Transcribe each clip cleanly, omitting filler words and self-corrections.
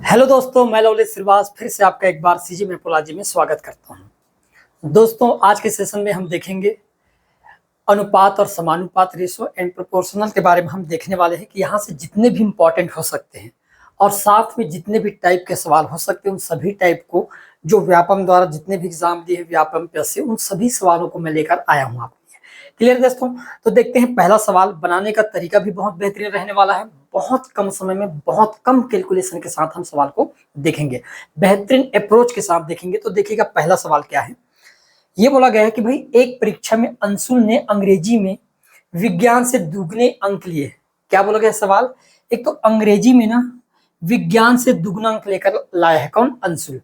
Hello दोस्तों, मैं lovely Shrivas फिर से आपका एक बार सीजी मैपोलॉजी में स्वागत करता हूं। दोस्तों, आज के सेशन में हम देखेंगे अनुपात और समानुपात रेशो एंड प्रोपोर्शनल के बारे में हम देखने वाले हैं कि यहाँ से जितने भी इंपॉर्टेंट हो सकते हैं और साथ में जितने भी टाइप के सवाल हो सकते हैं उन सभी टाइप को जो व्यापम द्वारा जितने भी एग्जाम दिए व्यापम प्लस से उन सभी सवालों को मैं लेकर आया हूँ आपके लिए। क्लियर दोस्तों? तो देखते हैं, पहला सवाल बनाने का तरीका भी बहुत बेहतरीन रहने वाला है। बहुत कम समय में बहुत कम कैलकुलेशन के साथ हम सवाल को देखेंगे, बेहतरीन अप्रोच के साथ देखेंगे। तो देखिएगा पहला सवाल क्या है। ये बोला गया है कि भाई एक परीक्षा में अंशुल ने अंग्रेजी में विज्ञान से दुगने अंक लिए। क्या बोला गया सवाल? एक तो अंग्रेजी में ना विज्ञान से दुगना अंक लेकर लाया है कौन? अंशुल।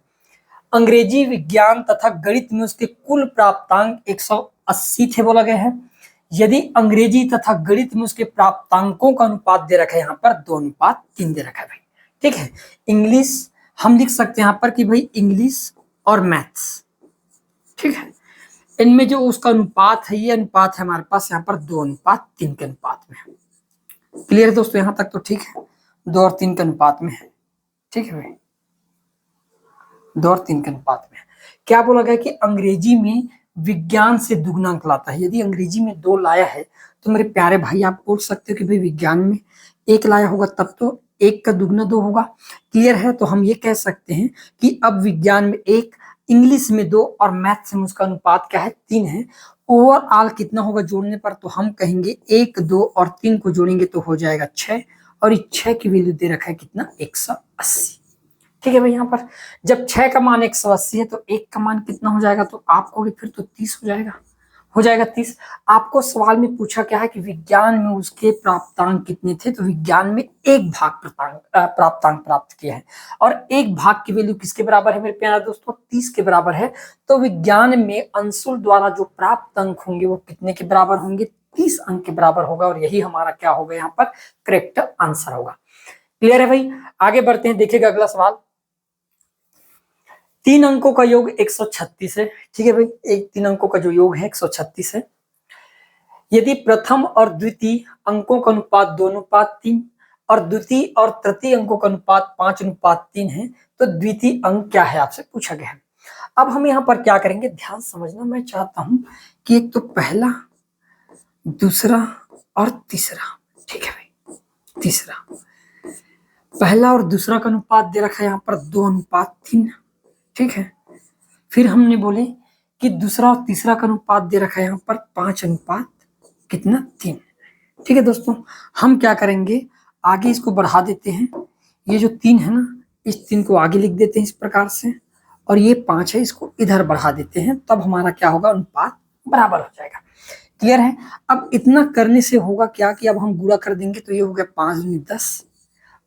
अंग्रेजी, विज्ञान तथा गणित में उसके कुल प्राप्तांक 180 थे बोला गया है। यदि अंग्रेजी तथा गणित में उसके प्राप्तांकों का अनुपात दे रखा है यहाँ पर 2:3 दे रखा है भाई। ठीक है। इंग्लिश हम लिख सकते हैं यहाँ पर कि भाई इंग्लिश और मैथ्स, ठीक है, इनमें जो उसका अनुपात है, ये अनुपात है हमारे पास यहाँ पर 2:3 के अनुपात में है। क्लियर है दोस्तों? यहाँ तक तो ठीक है, 2 और 3 के अनुपात में है। ठीक है भाई, 2 और 3 के अनुपात में है। क्या बोला गया कि अंग्रेजी में विज्ञान से दुगना अंक लाता है। यदि अंग्रेजी में 2 लाया है तो मेरे प्यारे भाई आप बोल सकते हो कि भाई विज्ञान में 1 लाया होगा, तब तो 1 का दुगना 2 होगा। क्लियर है? तो हम ये कह सकते हैं कि अब विज्ञान में 1, इंग्लिश में 2 और मैथ्स में उसका अनुपात क्या है? 3 है। ओवरऑल कितना होगा जोड़ने पर? तो हम कहेंगे 1, 2 और 3 को जोड़ेंगे तो हो जाएगा 6, और इस 6 की वैल्यू दे रखा है कितना? 180। ठीक है भाई, यहाँ पर जब 6 का मान 180 है तो 1 का मान कितना हो जाएगा? तो आपको फिर तो 30 हो जाएगा 30। आपको सवाल में पूछा क्या है कि विज्ञान में उसके प्राप्तांक कितने थे, तो विज्ञान में 1 भाग प्राप्तांक प्राप्त किया है, और 1 भाग की वैल्यू किसके बराबर है मेरे प्यारे दोस्तों? 30 के बराबर है। तो विज्ञान में अंशुल द्वारा जो प्राप्त अंक होंगे वो कितने के बराबर होंगे? 30 अंक के बराबर होगा, और यही हमारा क्या होगा यहाँ पर? करेक्ट आंसर होगा। क्लियर है भाई? आगे बढ़ते हैं, देखिएगा अगला सवाल। 3 अंकों का योग 136 है। ठीक है भाई, 3 अंकों का जो योग है 136 है। यदि प्रथम और द्वितीय अंकों का अनुपात 2:3 और द्वितीय और तृतीय अंकों का अनुपात 5:3 है, तो द्वितीय अंक क्या है आपसे पूछा गया है। अब हम यहाँ पर क्या करेंगे, ध्यान समझना। मैं चाहता हूं कि एक तो पहला, दूसरा और तीसरा, ठीक है भाई, तीसरा, पहला और दूसरा का अनुपात दे रखा है यहाँ पर 2:3, ठीक है। फिर हमने बोले कि दूसरा और तीसरा का अनुपात दे रखा है यहाँ पर 5:3। ठीक है दोस्तों, हम क्या करेंगे, आगे इसको बढ़ा देते हैं। ये जो 3 है ना, इस 3 को आगे लिख देते हैं इस प्रकार से, और ये 5 है, इसको इधर बढ़ा देते हैं, तब हमारा क्या होगा? अनुपात बराबर हो जाएगा। क्लियर है? अब इतना करने से होगा क्या कि अब हम गुणा कर देंगे, तो ये हो गया 5 दूनी 10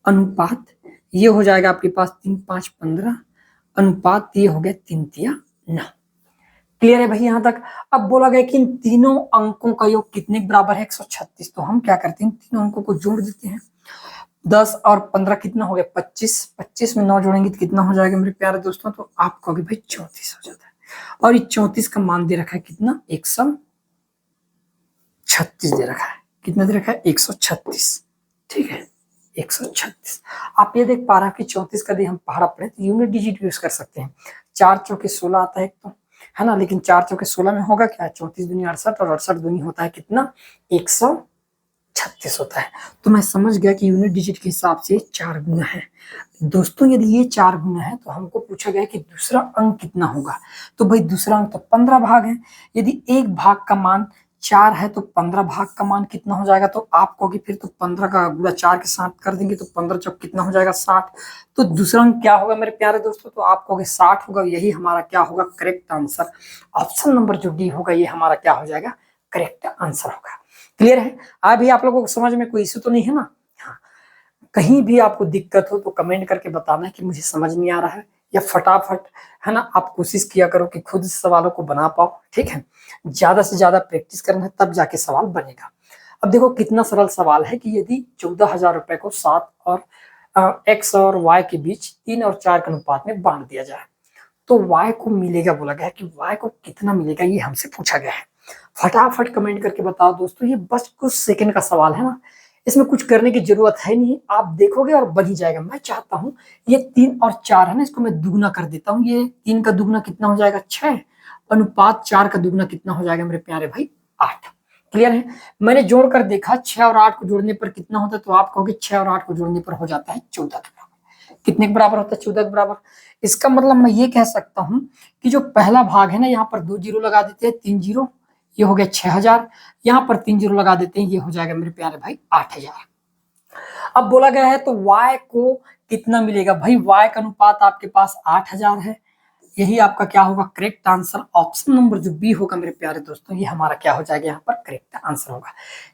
अनुपात, ये हो जाएगा आपके पास 3 5 15 अनुपात, ये हो गया 3 तिया 9। क्लियर है भाई यहाँ तक? अब बोला गया कि इन तीनों अंकों का योग कितने के बराबर है? 136। तो हम क्या करते हैं, तीनों अंकों को जोड़ देते हैं। 10 और 15 कितना हो गया? 25। 25 में 9 जोड़ेंगे तो कितना हो जाएगा मेरे प्यारे दोस्तों? तो आप कहोगे भाई 34 हो जाता है, और ये 34 का मान दे रखा है कितना? 136 दे रखा है। कितना दे रखा है? 136। ठीक है, 136। आप ये देख पा रहे हैं कि 34 का यदि हम पहाड़ा पढ़े तो यूनिट डिजिट यूज कर सकते हैं। 4 चौके 16 आता है एक तो, है ना, लेकिन 4 चौके 16 में होगा क्या? 34 दूनी 68, और 68 दूनी होता है कितना? 136 होता है। तो मैं समझ गया कि यूनिट डिजिट के हिसाब से 4 गुना है। दोस्तों, यदि ये 4 गुना है तो हमको पूछा गया कि दूसरा अंक कितना होगा। तो भाई दूसरा अंक तो 15 भाग है। यदि एक भाग का मान 4 है तो 15 भाग का मान कितना हो जाएगा? तो आप कहोगे फिर तो 15 का गुणा 4 के साथ कर देंगे तो 15 चौक कितना हो जाएगा? 60। तो दूसरा अंक क्या होगा मेरे प्यारे दोस्तों? तो आप कहोगे 60 होगा। यही हमारा क्या होगा? Correct answer. ऑप्शन नंबर जो डी होगा ये हमारा क्या हो जाएगा? करेक्ट आंसर होगा। क्लियर है? अभी आप लोगों को समझ में कोई इश्यू तो नहीं है ना? हाँ, कहीं भी आपको दिक्कत हो तो कमेंट करके बताना कि मुझे समझ नहीं आ रहा है, या फटाफट, है ना, आप कोशिश किया करो कि खुद सवालों को बना पाओ। ठीक है, ज्यादा से ज्यादा प्रैक्टिस करना है, तब जाके सवाल बनेगा। अब देखो कितना सरल सवाल है कि यदि 14,000 रुपए को 7 और x और y के बीच 3 और 4 के अनुपात में बांट दिया जाए तो y को मिलेगा। बोला गया है कि y को कितना मिलेगा, ये हमसे पूछा गया है। फटाफट कमेंट करके बताओ दोस्तों, ये बस कुछ सेकंड का सवाल है ना, इसमें कुछ करने की जरूरत है नहीं, आप देखोगे और बन ही जाएगा। मैं चाहता हूं ये 3 और 4 है ना, इसको मैं दुगना कर देता हूं। ये 3 का दुगना कितना हो जाएगा 6, अनुपात 4 का दुगना कितना हो जाएगा मेरे प्यारे भाई 8। क्लियर है। मैंने जोड़ कर देखा 6 और 8 को जोड़ने पर कितना होता है, तो आप कहोगे 6 और 8 को जोड़ने पर हो जाता है 14 के बराबर। कितने के बराबर होता है 14 के बराबर। इसका मतलब मैं ये कह सकता हूं कि जो पहला भाग है ना, यहाँ पर 2 जीरो लगा देते हैं, 3 जीरो, ये हो गया 6000, यहाँ पर 3 जीरो लगा देते हैं, ये हो जाएगा मेरे प्यारे भाई 8000। अब बोला गया है तो y को कितना मिलेगा भाई, y का अनुपात आपके पास 8000 है, यही आपका क्या होगा करेक्ट आंसर। ऑप्शन नंबर जो बी होगा मेरे प्यारे दोस्तों, ये हमारा क्या हो जाएगा यहाँ पर करेक्ट आंसर होगा।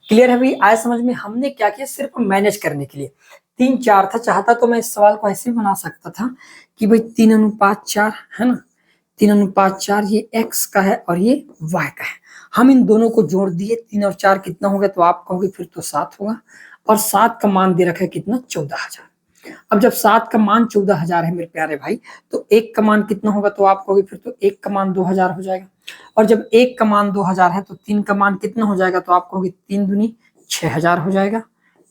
क्लियर है भाई, आया समझ में। हमने क्या किया, सिर्फ मैनेज करने के लिए 3 4 था, चाहता तो मैं इस सवाल को ऐसे बना सकता था कि भाई 3:4 है ना, 3:4 ये x का है और ये y का है। हम इन दोनों को जोड़ दिए, 3 और 4 कितना हो गया, तो आप कहोगे फिर तो 7 होगा, और 7 का मान दे रखा है कितना 14000। अब जब 7 का मान 14000 है मेरे प्यारे भाई, तो 1 का मान कितना होगा, तो आप कहोगे फिर तो 1 का मान 2000 हो जाएगा। और जब 1 का मान 2000 है तो 3 का मान कितना हो जाएगा, तो आप कहोगे 3 दूनी 6000 हो जाएगा।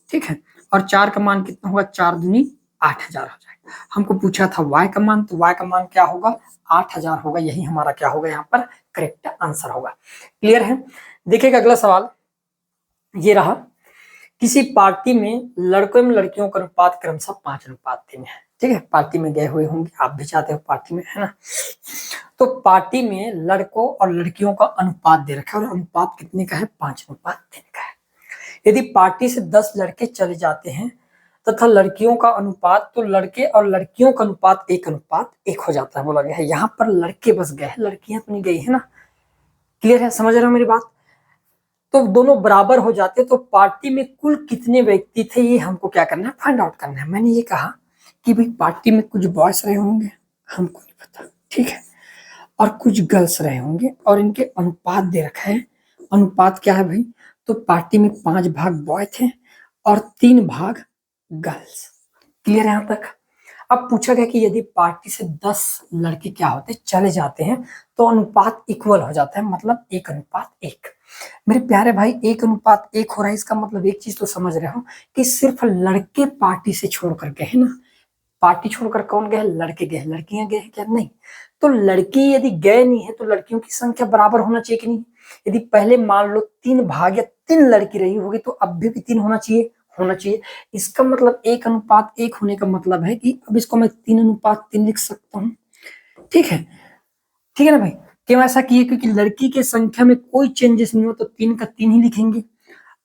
ठीक है। और 4 का मान कितना होगा, 4 दूनी 8000 हो जाएगा। हमको पूछा था y का मान, तो y का मान क्या होगा 8000 होगा, यही हमारा क्या होगा यहाँ पर करेक्ट आंसर होगा। क्लियर है। देखिएगा अगला सवाल ये रहा, किसी पार्टी में लड़कों एवं लड़कियों का अनुपात क्रमशः 5:3 है। ठीक है, पार्टी में गए हुए होंगे, आप भी जाते हो पार्टी में, है ना। तो पार्टी में लड़कों और लड़कियों का अनुपात दे रखा है, और अनुपात कितने का है 5:3 का है। यदि पार्टी से 10 लड़के चले जाते हैं तथा लड़कियों का अनुपात, तो लड़के और लड़कियों का अनुपात 1:1 हो जाता है। बोला गया है यहाँ पर लड़के बस गए हैं, लड़कियां तो नहीं गई है ना। क्लियर है, समझ रहे हो मेरी बात। तो दोनों बराबर हो जाते, तो पार्टी में कुल कितने व्यक्ति थे, ये हमको क्या करना है फाइंड आउट करना है। मैंने ये कहा कि भाई पार्टी में कुछ बॉयज रहे होंगे, हमको नहीं पता, ठीक है, और कुछ गर्ल्स रहे होंगे, और इनके अनुपात दे रखा है। अनुपात क्या है भाई, तो पार्टी में 5 भाग बॉय थे और 3 भाग गर्ल्स। क्लियर है यहाँ तक। अब पूछा गया कि यदि पार्टी से 10 लड़के क्या होते चले जाते हैं, तो अनुपात इक्वल हो जाता है, मतलब 1:1। मेरे प्यारे भाई 1:1 हो रहा है, इसका मतलब एक चीज तो समझ रहे हो कि सिर्फ लड़के पार्टी से छोड़कर गए हैं ना। पार्टी छोड़कर कौन गए, लड़के गए, लड़कियां गए क्या, नहीं। तो लड़की यदि गए नहीं है तो लड़कियों की संख्या बराबर होना चाहिए कि नहीं। यदि पहले मान लो 3 भाग या 3 लड़की रही होगी, तो अब भी 3 होना चाहिए। इसका मतलब 1:1 होने का मतलब है कि अब इसको मैं 3:3 लिख सकता हूँ। ठीक है, ठीक है ना भाई। क्यों ऐसा किए, क्योंकि लड़की के संख्या में कोई चेंजेस नहीं हो, तो 3 का 3 ही लिखेंगे।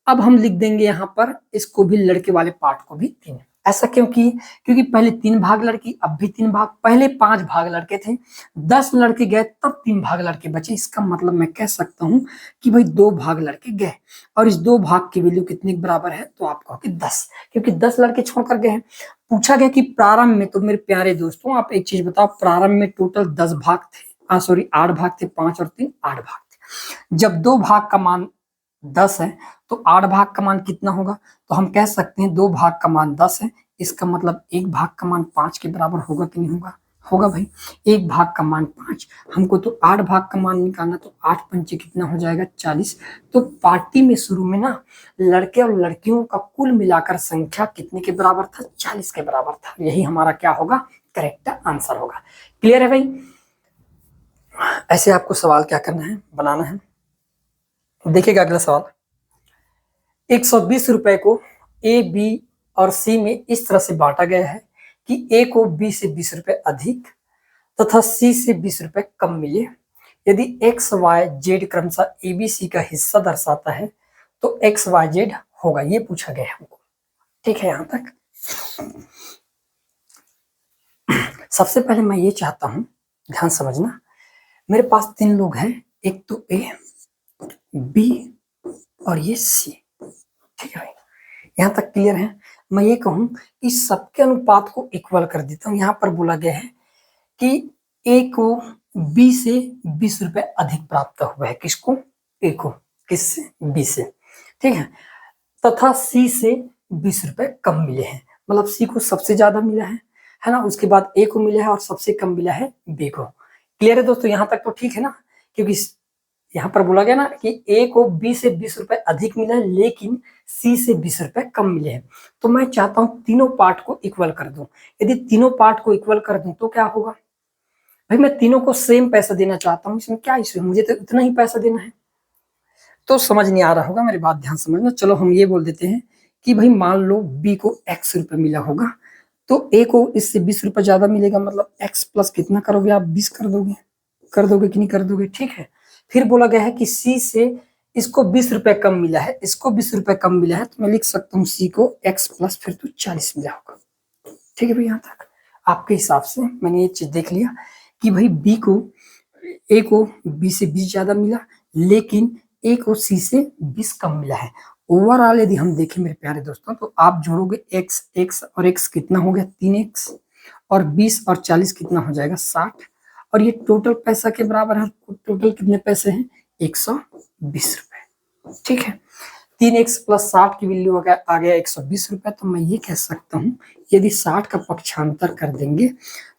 अब हम लिख देंगे यहाँ पर इसको भी, लड़के वाले पार्ट को भी 3। ऐसा क्यों किए, क्योंकि पहले 3 भाग लड़की, अब भी 3 भाग, पहले 5 भाग लड़के थे, 10 लड़के गए तब 3 भाग लड़के बचे। इसका मतलब मैं कह सकता हूं कि भाई 2 भाग लड़के गए, और इस 2 भाग की वैल्यू कितने के बराबर है, तो आप कहो कि 10, क्योंकि 10 लड़के छोड़कर गए हैं। पूछा गया कि प्रारंभ में, तो मेरे प्यारे दोस्तों आप एक चीज बताओ, प्रारंभ में टोटल 10 भाग थे, 8 भाग थे, 5 और 3 8 भाग थे। जब 2 भाग का मान 10 है तो 8 भाग का मान कितना होगा, तो हम कह सकते हैं 2 भाग का मान 10 है, इसका मतलब 1 भाग का मान 5 के बराबर होगा कि नहीं होगा, होगा भाई। 1 भाग का मान 5, हमको तो 8 भाग का मान निकालना, तो 8 पंचे कितना हो जाएगा 40। तो पार्टी में शुरू में ना लड़के और लड़कियों का कुल मिलाकर संख्या कितने के बराबर था, 40 के बराबर था। यही हमारा क्या होगा करेक्ट आंसर होगा। क्लियर है भाई। ऐसे आपको सवाल क्या करना है, बनाना है। देखिएगा अगला सवाल, 120 रुपए को ए, बी और सी में इस तरह से बांटा गया है कि ए को बी से 20 रुपए अधिक तथा सी से 20 रुपए कम मिले। यदि एक्स वाई जेड क्रमशः ए बी सी का हिस्सा दर्शाता है तो एक्स वाई जेड होगा, ये पूछा गया है हमको। ठीक है, यहां तक सबसे पहले मैं ये चाहता हूं, ध्यान समझना, मेरे पास 3 लोग हैं, एक तो ए, बी और ये सी। ठीक है भाई, यहां तक क्लियर है। मैं ये कहूं कि सबके अनुपात को इक्वल कर देता हूं। यहां पर बोला गया है कि ए को बी से 20 रुपए अधिक प्राप्त हुआ है, किसको, ए को, किससे, बी से। ठीक है, तथा सी से 20 रुपए कम मिले हैं, मतलब सी को सबसे ज्यादा मिला है ना, उसके बाद ए को मिला है और सबसे कम मिला है बी को। क्लियर है दोस्तों, यहां तक तो ठीक है ना, क्योंकि यहाँ पर बोला गया ना कि ए को बी से 20 रुपए अधिक मिला है लेकिन सी से 20 रुपए कम मिले हैं। तो मैं चाहता हूं तीनों पार्ट को इक्वल कर दूं। यदि तीनों पार्ट को इक्वल कर दूं तो क्या होगा भाई, मैं तीनों को सेम पैसा देना चाहता हूं, इसमें क्या इशू है, मुझे तो इतना ही पैसा देना है। तो समझ नहीं आ रहा होगा, मेरी बात ध्यान समझना। चलो हम ये बोल देते हैं कि भाई मान लो बी को x रुपए मिला होगा तो ए को इससे 20 रुपए ज्यादा मिलेगा, मतलब x प्लस कितना करोगे आप, 20 कर दोगे कि नहीं कर दोगे, ठीक है। फिर बोला गया है कि सी से इसको 20 रुपए कम मिला है, इसको 20 रुपए कम मिला है, तो मैं लिख सकता हूँ सी को x प्लस फिर तो 40 मिला होगा। ठीक है भाई, यहाँ तक आपके हिसाब से मैंने ये चीज देख लिया कि भाई बी को ए को बी से 20 ज्यादा मिला लेकिन ए को सी से 20 कम मिला है। ओवरऑल यदि हम देखें मेरे प्यारे दोस्तों तो आप जोड़ोगे x और x कितना हो गया 3x और 20 और 40 कितना हो जाएगा 60 और ये टोटल पैसा के बराबर है। टोटल कितने पैसे हैं 120 रुपए, ठीक है। 3x प्लस 60 की वैल्यू आ गया 120 रुपए। तो मैं ये कह सकता हूँ यदि 60 का पक्षांतर कर देंगे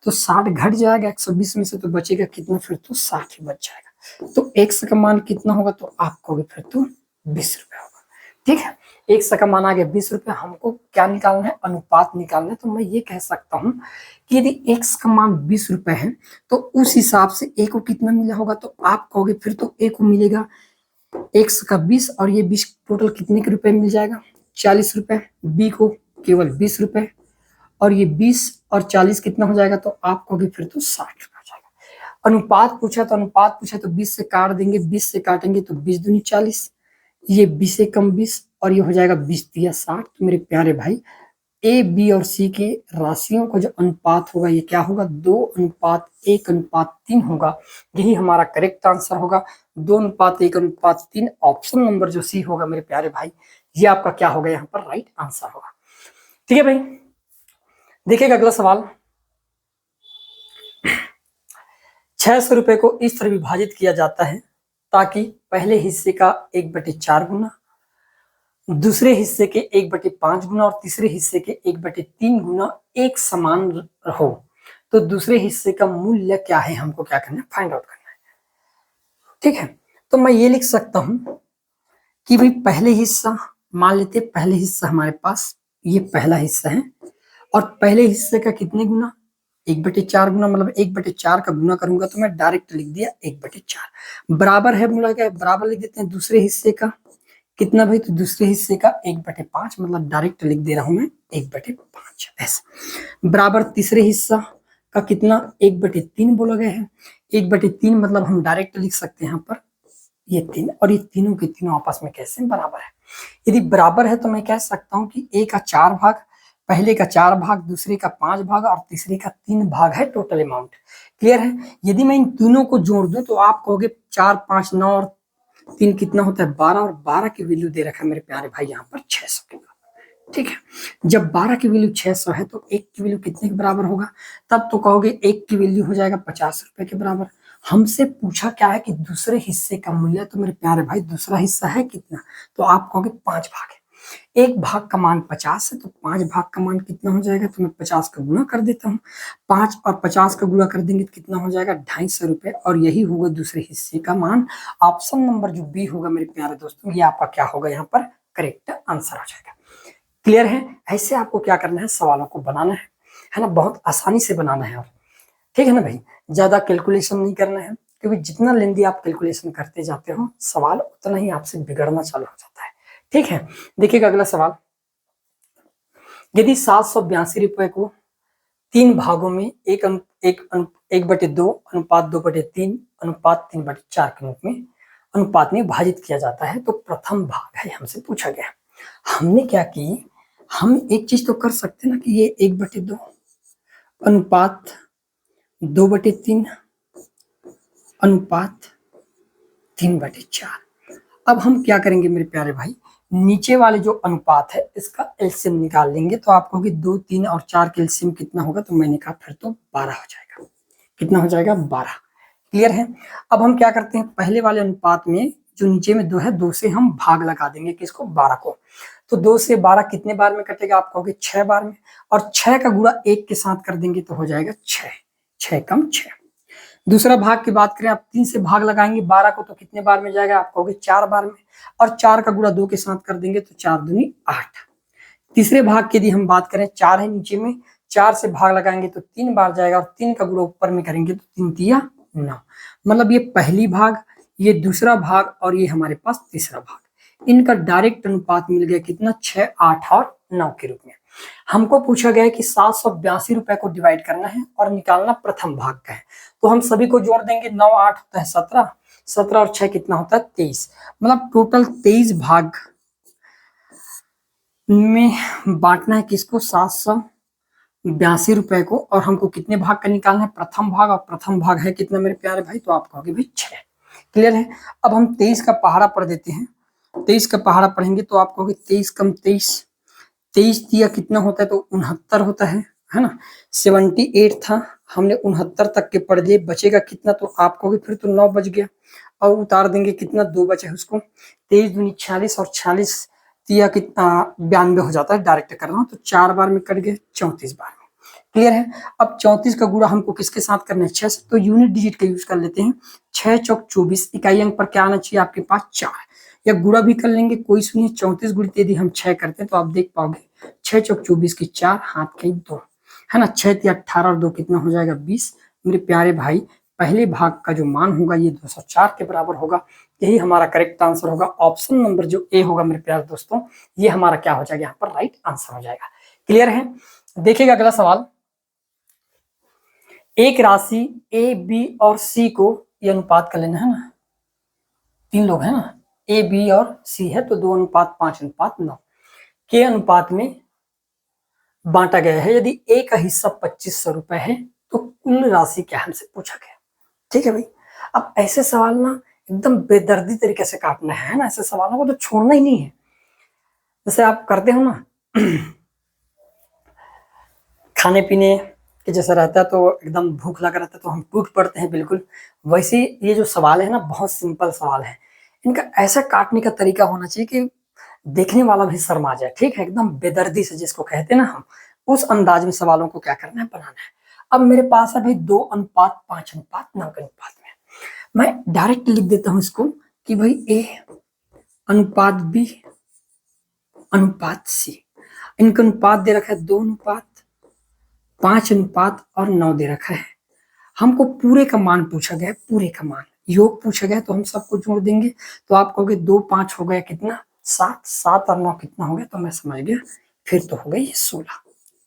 तो 60 घट जाएगा 120 में से, तो बचेगा कितना, फिर तो 60 ही बच जाएगा। तो x का मान कितना होगा, तो आप कहोगे फिर तो 20 रुपए होगा, ठीक है। x का मान आ गया 20 रुपए, हमको क्या निकालना है, अनुपात निकालना है। तो मैं ये कह सकता हूँ कि यदि x का मान 20 रुपए है तो उस हिसाब से a को कितना मिला होगा, तो आप कहोगे फिर तो a को मिलेगा x का 20 और ये 20 टोटल कितने के रुपए मिल जाएगा 40 रुपए, b को केवल 20 रुपए और ये 20 और 40 कितना हो जाएगा, तो आप कहोगे फिर तो 60 रुपए हो जाएगा। अनुपात पूछा तो 20 से काट देंगे, 20 से काटेंगे तो 20 दूनी 40, ये 20 से कम 20 और ये हो जाएगा 20 दिया 60। तो मेरे प्यारे भाई ए बी और सी के राशियों का जो अनुपात होगा ये क्या होगा, 2:1:3 होगा। यही हमारा करेक्ट आंसर होगा, 2:1:3। ऑप्शन नंबर जो सी होगा मेरे प्यारे भाई ये आपका क्या होगा, यहाँ पर राइट आंसर होगा। ठीक है भाई, देखिएगा अगला सवाल। 600 रुपए को इस तरह विभाजित किया जाता है ताकि पहले हिस्से का 1/4 गुना, दूसरे हिस्से के 1/5 गुना और तीसरे हिस्से के 1/3 गुना एक समान हो। तो दूसरे हिस्से का मूल्य क्या है, हमको क्या करना है, फाइंड आउट करना है। ठीक है, तो मैं ये लिख सकता हूं कि भाई पहले हिस्सा, मान लेते पहले हिस्सा हमारे पास ये पहला हिस्सा है और पहले हिस्से का कितने गुना 1/4 गुना, मतलब 1/4 का गुना करूंगा तो मैं डायरेक्ट लिख दिया 1/4 बराबर है, बोला गया बराबर लिख देते हैं दूसरे हिस्से का कितना भाई, तो दूसरे हिस्से का 1/5, मतलब डायरेक्ट लिख दे रहा हूं मैं 1/5 ऐसे। बराबर तीसरे हिस्सा का कितना 1/3 बोला गया है, 1/3 मतलब हम डायरेक्ट लिख सकते हैं यहाँ पर ये 3 और ये तीनों के तीनों आपस में कैसे बराबर है। यदि बराबर है तो मैं कह सकता हूँ कि a का 4 भाग, पहले का 4 भाग, दूसरे का 5 भाग और तीसरे का 3 भाग है टोटल अमाउंट। क्लियर है। यदि मैं इन तीनों को जोड़ दूं तो आप कहोगे 4, 5, 9 और 3 कितना होता है 12 और 12 की वैल्यू दे रखा है मेरे प्यारे भाई यहाँ पर 600 के बराबर। ठीक है, जब 12 की वैल्यू 600 है तो 1 की वैल्यू कितने के बराबर होगा, तब तो कहोगे 1 की वैल्यू हो जाएगा 50 रुपए के बराबर। हमसे पूछा क्या है कि दूसरे हिस्से का मूल्य, तो मेरे प्यारे भाई दूसरा हिस्सा है कितना, तो आप कहोगे 5 भाग है। 1 भाग का मान 50 है तो 5 भाग का मान कितना हो जाएगा, तो मैं 50 का गुना कर देता हूँ, 5 और 50 का गुना कर देंगे तो कितना हो जाएगा 250 रुपए और यही होगा दूसरे हिस्से का मान। ऑप्शन नंबर जो बी होगा मेरे प्यारे दोस्तों ये आपका क्या होगा, यहाँ पर करेक्ट आंसर हो जाएगा। क्लियर है। ऐसे आपको क्या करना है, सवालों को बनाना है ना, बहुत आसानी से बनाना है। और ठीक है ना भाई, ज्यादा कैलकुलेशन नहीं करना है, क्योंकि जितना लेंदी आप कैलकुलेशन करते जाते हो सवाल उतना ही आपसे बिगड़ना चालू हो जाता है। ठीक है, देखिएगा अगला सवाल। यदि 782 रुपए को 3 भागों में 1/2 अनुपात 2/3 अनुपात 3/4 के रूप में अनुपात में विभाजित किया जाता है तो प्रथम भाग है हमसे पूछा गया। हमने क्या की, हम एक चीज तो कर सकते हैं ना कि ये 1/2 अनुपात 2/3 अनुपात 3/4। अब हम क्या करेंगे मेरे प्यारे भाई, नीचे वाले जो अनुपात है इसका एलसीएम निकाल लेंगे। तो आप कहोगे 2, 3 और 4 के एलसीएम कितना होगा, तो मैंने कहा फिर तो 12 हो जाएगा। कितना हो जाएगा 12। क्लियर है। अब हम क्या करते हैं, पहले वाले अनुपात में जो नीचे में 2 है, 2 से हम भाग लगा देंगे किसको, 12 को। तो 2 से 12 कितने बार में कटेगा, आप कहोगे 6 बार में, और 6 का गुणा 1 के साथ कर देंगे तो हो जाएगा 6, 6 कम 6। दूसरा भाग की बात करें, आप 3 से भाग लगाएंगे 12 को तो कितने बार में जाएगा, आप कहोगे 4 बार में, और 4 का गुणा 2 के साथ कर देंगे तो 4 दूनी 8। तीसरे भाग की यदि हम बात करें, 4 है नीचे में, 4 से भाग लगाएंगे तो 3 बार जाएगा, और 3 का गुणा ऊपर में करेंगे तो 3 तिया 9। मतलब ये पहली भाग, ये दूसरा भाग, और ये हमारे पास तीसरा भाग। इनका डायरेक्ट अनुपात मिल गया कितना, 6, 8 और 9 के रूप में। हमको पूछा गया है कि 782 रुपए को डिवाइड करना है और निकालना प्रथम भाग का है। तो हम सभी को जोड़ देंगे, 9 8 होता है 17, 17 और 6 कितना होता है 23। मतलब टोटल 23 भाग में बांटना है किसको, 782 रुपए को। और हमको कितने भाग का निकालना है, प्रथम भाग, और प्रथम भाग है कितना मेरे प्यारे भाई, तो आप कहोगे भाई 6। क्लियर है। अब हम 23 का पहाड़ा पढ़ देते हैं। 23 का पहाड़ा पढ़ेंगे तो आप कहोगे 23 कम 23, 23 दिया कितना होता है, तो 69 होता है ना। 78 था, हमने 69 तक के पढ़ लिए, बचेगा कितना, तो आप कहोगे फिर तो 9 बच गया, और उतार देंगे कितना, 2 बचे उसको। 23 दूनी 46, और 46 दिया कितना 92 हो जाता है, डायरेक्ट कर रहा हूँ तो 4 बार में कट गए, 34 बार में। क्लियर है। अब 34 का गुणा हमको किसके साथ करना है, 6 से, तो यूनिट डिजिट का यूज कर लेते हैं। 6 चौक 24, इकाई अंक पर क्या आना चाहिए आपके पास, 4, या गुणा भी कर लेंगे, कोई सुनिए। 34 गुणित यदि हम 6 करते हैं तो आप देख पाओगे, 6 चौक 24 की 4, हाथ के 2, है ना। 6 या 18 और 2 कितना हो जाएगा, 20। मेरे प्यारे भाई, पहले भाग का जो मान होगा ये 204 के बराबर होगा। यही हमारा करेक्ट आंसर होगा। ऑप्शन नंबर जो ए होगा मेरे प्यारे दोस्तों, ये हमारा क्या हो जाएगा, यहाँ पर राइट आंसर हो जाएगा। क्लियर है। देखिएगा अगला सवाल। एक राशि ए, बी और सी को, ये अनुपात कर लेना है ना, 3 लोग है ना, ए, बी और सी है, तो 2:5:9 के अनुपात में बांटा गया है। यदि ए का हिस्सा 2500 रुपए है तो कुल राशि क्या, हमसे पूछा गया। ठीक है भाई। अब ऐसे सवाल ना एकदम बेदर्दी तरीके से काटना है ना, ऐसे सवालों को तो छोड़ना ही नहीं है। जैसे आप करते हो ना खाने पीने के जैसा रहता है, तो एकदम भूख लगा रहता है तो हम टूट पड़ते हैं, बिल्कुल वैसे ये जो सवाल है ना, बहुत सिंपल सवाल है। इनका ऐसा काटने का तरीका होना चाहिए कि देखने वाला भी शर्मा जाए। ठीक है, एकदम बेदर्दी से, जिसको कहते हैं ना हम, उस अंदाज में सवालों को क्या करना है, बनाना है। अब मेरे पास है भाई 2:5:9 के अनुपात में, मैं डायरेक्ट लिख देता हूं इसको कि भाई ए अनुपात बी अनुपात सी। इनका अनुपात दे रखा है 2:5:9 दे रखा है। हमको पूरे का मान पूछा गया है, पूरे का मान, योग पूछा गया, तो हम सबको जोड़ देंगे। तो आप कहोगे 2 5 हो गया कितना, 7, 7 और 9 कितना हो गया, तो मैं समझ गया, फिर तो हो गई 16।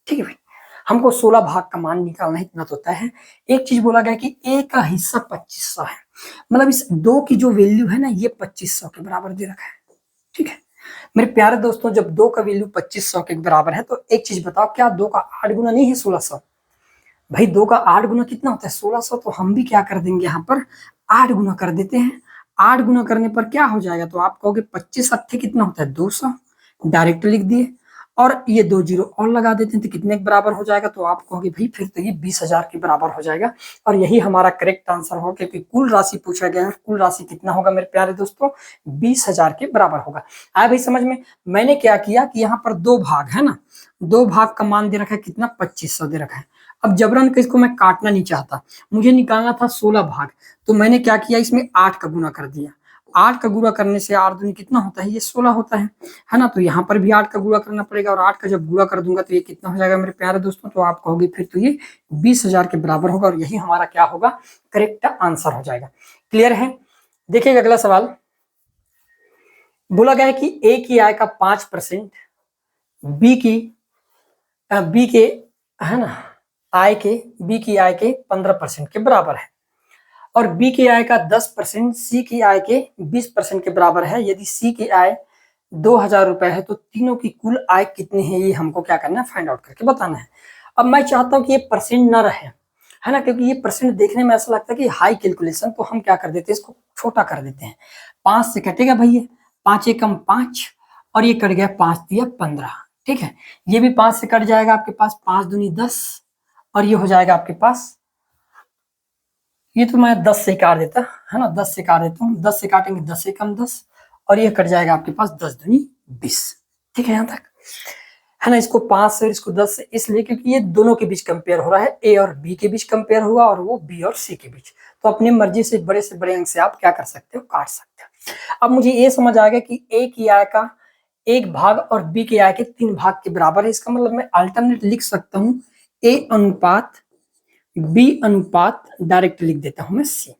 ठीक है भाई, हमको 16 भाग का मान निकालना है, इतना तो तय है। एक चीज बोला गया कि ए का हिस्सा 2500 है, मतलब इस 2 की जो वैल्यू है ना, ये 2500 के बराबर दे रखा है। ठीक है मेरे प्यारे दोस्तों, जब 2 का वैल्यू 2500 के बराबर है, तो एक चीज बताओ, क्या 2 का 8 गुना नहीं है 1600? भाई 2 का 8 गुना कितना होता है, 1600। तो हम भी क्या कर देंगे, यहाँ पर 8 गुना कर देते हैं। 8 गुना करने पर क्या हो जाएगा, तो आप कहोगे 25 अट्ठे कितना होता है, 200, डायरेक्ट लिख दिए, और ये 2 जीरो और लगा देते हैं तो कितने के बराबर हो जाएगा, तो आप कहोगे भाई फिर तो ये 20,000 के बराबर हो जाएगा। और यही हमारा करेक्ट आंसर होगा, क्योंकि कुल राशि पूछा गया है। कुल राशि कितना होगा मेरे प्यारे दोस्तों, 20,000 के बराबर होगा। आया भाई समझ में। मैंने क्या किया कि यहाँ पर 2 भाग है ना, 2 भाग का मान दे रखा है कितना, 2500 दे रखा है। अब जबरन के इसको मैं काटना नहीं चाहता, मुझे निकालना था 16 भाग, तो मैंने क्या किया, इसमें 8 का गुना कर दिया। 8 का गुणा करने से 8 दूनी कितना होता है, ये 16 होता है ना। तो यहाँ पर भी 8 का गुणा करना पड़ेगा, और 8 का जब गुणा कर दूंगा तो ये कितना हो जाएगा मेरे प्यारे दोस्तों, तो आप कहोगे फिर तो ये 20,000 के बराबर होगा, और यही हमारा क्या होगा, करेक्ट आंसर हो जाएगा। क्लियर है। देखिएगा अगला सवाल। बोला गया है कि ए की आय का 5% बी के है ना आय के, बी की आय के 15% के बराबर है, और बी की आय का 10% सी की आय के 20% के बराबर है। यदि सी की आय 2,000 रुपए है तो तीनों की कुल आय कितनी है, ये हमको क्या करना है, फाइंड आउट करके बताना है। अब मैं चाहता हूं कि ये परसेंट ना रहे, है ना, क्योंकि ये परसेंट देखने में ऐसा लगता है कि हाई कैलकुलेशन, तो हम क्या कर देते हैं, इसको छोटा कर देते हैं। 5 से कटेगा भैया, 5 एकम 5, और ये कट गया 5 दिया 15। ठीक है, ये भी 5 से कट जाएगा आपके पास, 5 दूनी 10, और ये हो जाएगा आपके पास, ये तो मैं 10 से काट देता है ना, 10 से काट देता हूँ, 10 से काटेंगे 10 एकम 10, और ये कट जाएगा आपके पास 10 दूनी 20। ठीक है यहाँ तक है ना। इसको 5 से और इसको 10 से इसलिए क्योंकि ये दोनों के बीच कंपेयर हो रहा है, ए और बी के बीच कंपेयर हुआ और वो बी और सी के बीच। तो अपनी मर्जी से बड़े अंक से आप क्या कर सकते हो, काट सकते हो। अब मुझे ये समझ आ गया कि ए की आय का 1 भाग और बी की आय के 3 भाग के बराबर है। इसका मतलब मैं अल्टरनेट लिख सकता हूँ ए अनुपात बी अनुपात, डायरेक्ट लिख देता हूं मैं सी।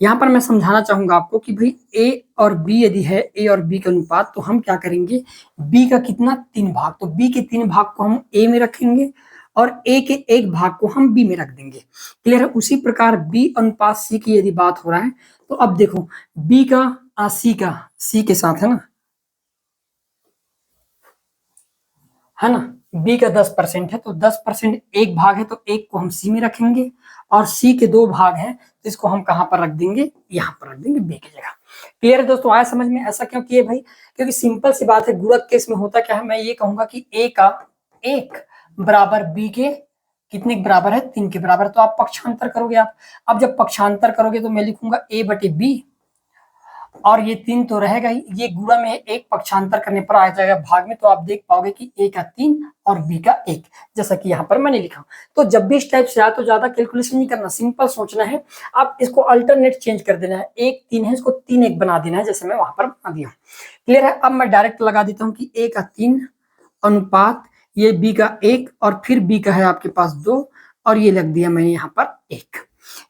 यहां पर मैं समझाना चाहूंगा आपको कि भाई ए और बी यदि है, ए और बी का अनुपात, तो हम क्या करेंगे, बी का कितना 3 भाग, तो बी के 3 भाग को हम ए में रखेंगे और ए के 1 भाग को हम बी में रख देंगे। क्लियर है। उसी प्रकार बी अनुपात सी की यदि बात हो रहा है तो अब देखो बी का सी के साथ है ना, बी का 10% है तो 10% 1 भाग है तो 1 को हम सी में रखेंगे और सी के 2 भाग हैं तो इसको हम कहां पर रख देंगे, यहां पर रख देंगे बी की जगह। क्लियर है दोस्तों, आया समझ में। ऐसा क्यों किए भाई, क्योंकि सिंपल सी बात है, गुणक केस में होता क्या है, मैं ये कहूंगा कि ए का 1 बराबर बी के कितने के बराबर है, 3 के बराबर। तो आप पक्षांतर करोगे, आप अब जब पक्षांतर करोगे तो मैं लिखूंगा ए बटे बी और ये 3 तो रहेगा ही, ये गुणा में 1 पक्षांतर करने पर आ जाएगा भाग में, तो आप देख पाओगे कि ए का 3 और बी का 1, जैसा कि यहाँ पर मैंने लिखा। तो जब भी इस टाइप से आए तो ज्यादा कैलकुलेशन नहीं करना, सिंपल सोचना है, आप इसको अल्टरनेट चेंज कर देना है, 1 3 है इसको 3 1 बना देना है, जैसे मैं वहां पर बना दिया। क्लियर है। अब मैं डायरेक्ट लगा देता हूँ कि ए का 3 अनुपात ये बी का 1 और फिर बी का है आपके पास 2 और ये लग दिया मैंने यहाँ पर 1।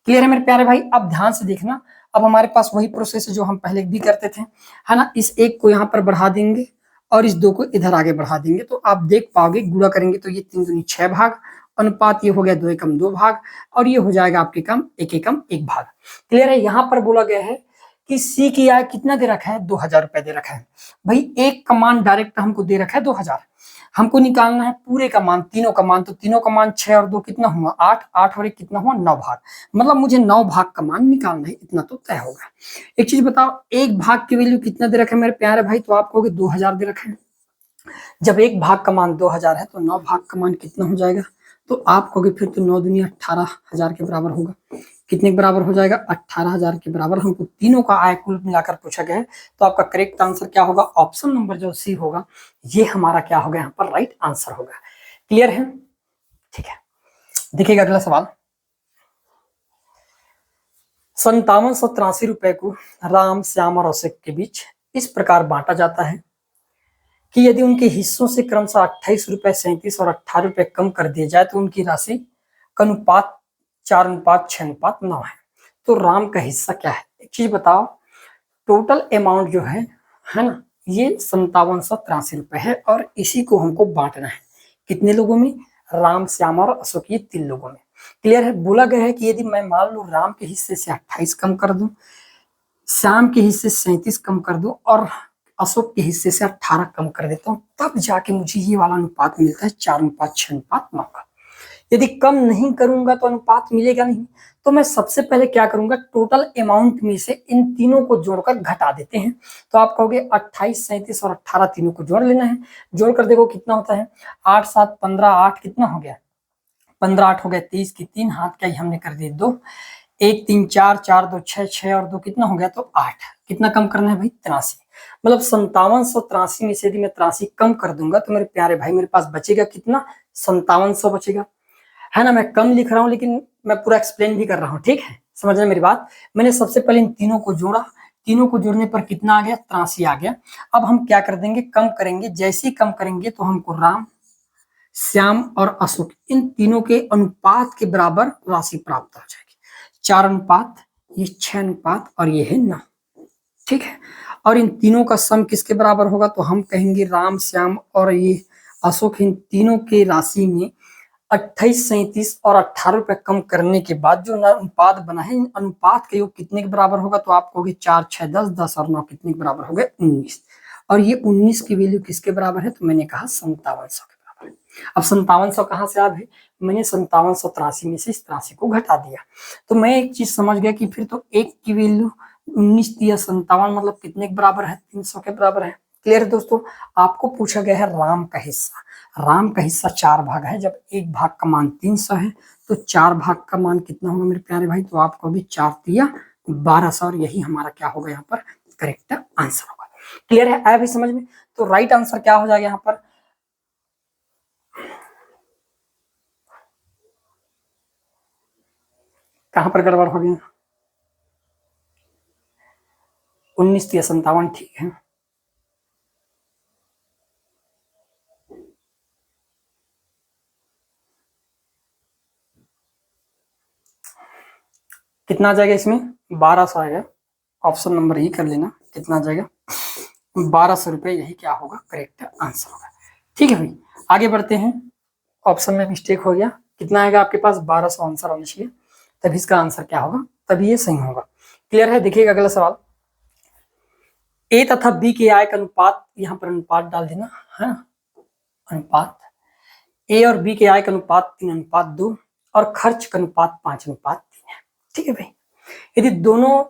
क्लियर है मेरे प्यारे भाई। अब ध्यान से देखना, अब हमारे पास वही प्रोसेस है जो हम पहले भी करते थे, है ना। इस 1 को यहाँ पर बढ़ा देंगे और इस 2 को इधर आगे बढ़ा देंगे, तो आप देख पाओगे गुणा करेंगे तो ये 3 दूनी 6 भाग, अनुपात ये हो गया 2 एकम 2 भाग और ये हो जाएगा आपके कम 1 एकम 1 भाग। क्लियर है। यहाँ पर बोला गया है कि सी की आय कितना दे रखा है, 2000 रुपए दे रखा है। भाई एक का मान डायरेक्ट हमको दे रखा है 2000, हमको निकालना है पूरे का मान, तीनों का मान, तो तीनों का मान 6 और 2 कितना हुआ 8, 8 और 1 कितना हुआ 9 भाग, मतलब मुझे 9 भाग का मान निकालना है, इतना तो तय होगा। एक चीज बताओ, एक भाग की वैल्यू कितना दे रखा है मेरे प्यारे भाई, तो आप कहोगे 2000 दे रखा है। जब एक भाग का मान 2000 है तो 9 भाग का मान कितना हो जाएगा, तो आप कहोगे फिर तो 9 दूनी 18,000 के बराबर होगा। कितने के बराबर हो जाएगा, 18,000 के बराबर। हमको तीनों का आय कुल मिलाकर पूछा गया है, तो आपका करेक्ट आंसर क्या होगा, ऑप्शन नंबर जो सी होगा, ये हमारा क्या होगा यहाँ पर राइट आंसर होगा। क्लियर है। ठीक है, देखिएगा अगला सवाल। 5783 रुपए को राम, श्याम और अशोक के बीच इस प्रकार बांटा जाता है कि यदि उनके हिस्सों से क्रमशः 28 रुपए, 37 और 18 रुपए कम कर दिए जाए तो उनकी राशि का अनुपात 4:6:9 है। तो राम का हिस्सा क्या है, एक चीज बताओ, टोटल अमाउंट जो है ना, ये 5783 रुपए है और इसी को हमको बांटना है कितने लोगों में, राम, श्याम और अशोक, ये 3 लोगों में। क्लियर है। बोला गया है कि यदि मैं मान लो राम के हिस्से से 28 कम कर दूं, श्याम के हिस्से से 37 कम कर दूं और अशोक के हिस्से से 18 कम कर देता हूं, तब जाके मुझे ये वाला अनुपात मिलता है 4:6:9 का। यदि कम नहीं करूंगा तो अनुपात मिलेगा नहीं। तो मैं सबसे पहले क्या करूंगा, टोटल अमाउंट में से इन तीनों को जोड़कर घटा देते हैं। तो आप कहोगे 28, 37 और 18 तीनों को जोड़ लेना है। जोड़कर देखो कितना होता है, 8 7 15, 8 कितना हो गया, 15 8 हो गया 23 की 3 हाथ का ही हमने कर दिए 2, 1 3 4, 4 2 6, 6 और 2 कितना हो गया, तो 8। कितना कम करना है भाई, 83। मतलब 5783 में से यदि मैं 83 कम कर दूंगा तो मेरे प्यारे भाई मेरे पास बचेगा कितना, 5700 बचेगा, है ना। मैं कम लिख रहा हूं लेकिन मैं पूरा एक्सप्लेन भी कर रहा हूं, ठीक है, समझना मेरी बात। मैंने सबसे पहले इन तीनों को जोड़ा, तीनों को जोड़ने पर कितना आ गया, 83 आ गया। अब हम क्या कर देंगे, कम करेंगे, जैसे ही कम करेंगे तो हमको राम, श्याम और अशोक इन तीनों के अनुपात के बराबर राशि प्राप्त हो जाएगी। 4 अनुपात, ये 6 अनुपात और ये है 9, ठीक है। और इन तीनों का सम किसके बराबर होगा, तो हम कहेंगे राम, श्याम और ये अशोक, इन तीनों के राशि में 28, 37 और 18 रुपए कम करने के बाद जो अनुपात बना है, इन अनुपात का योग कितने के बराबर होगा, तो आप कहोगे 4 6 10, 10 और 9 कितने के बराबर हो गए, 19। और ये 19 की वैल्यू किसके बराबर है, तो मैंने कहा 5700 के बराबर है। अब 5700 कहाँ से आ गए, मैंने 5783 में से इस 83 को घटा दिया। तो मैं एक चीज समझ गया कि फिर तो एक की वैल्यू 19 दिया, 57 मतलब कितने के बराबर है, 300 के बराबर है। क्लियर है दोस्तों। आपको पूछा गया है राम का हिस्सा, राम का हिस्सा 4 भाग है, जब एक भाग का मान 300 है तो 4 भाग का मान कितना होगा मेरे प्यारे भाई, तो आपको भी 4 दिया 1200 और यही हमारा क्या होगा यहाँ पर करेक्ट आंसर होगा। क्लियर है, आया भी समझ में। तो राइट आंसर क्या हो जाएगा यहाँ पर, कहां पर गड़बड़ हो गया? 19 ठीक है। कितना आ जाएगा इसमें? 1200 आएगा। ऑप्शन नंबर ही कर लेना। कितना आ जाएगा? 1200 रुपये। यही क्या होगा? करेक्ट आंसर होगा। ठीक है भाई, आगे बढ़ते हैं। ऑप्शन में मिस्टेक हो गया। कितना आएगा आपके पास? 1200 आंसर आना चाहिए, तभी इसका आंसर क्या होगा? तभी ये सही होगा। क्लियर है? देखिएगा अगला सवाल। ए तथा बी के आय का अनुपात, यहाँ पर अनुपात डाल देना है ना, अनुपात। ए और बी के आय का अनुपात 3:2 और खर्च का अनुपात 5:3 है। ठीक है भाई, यदि दोनों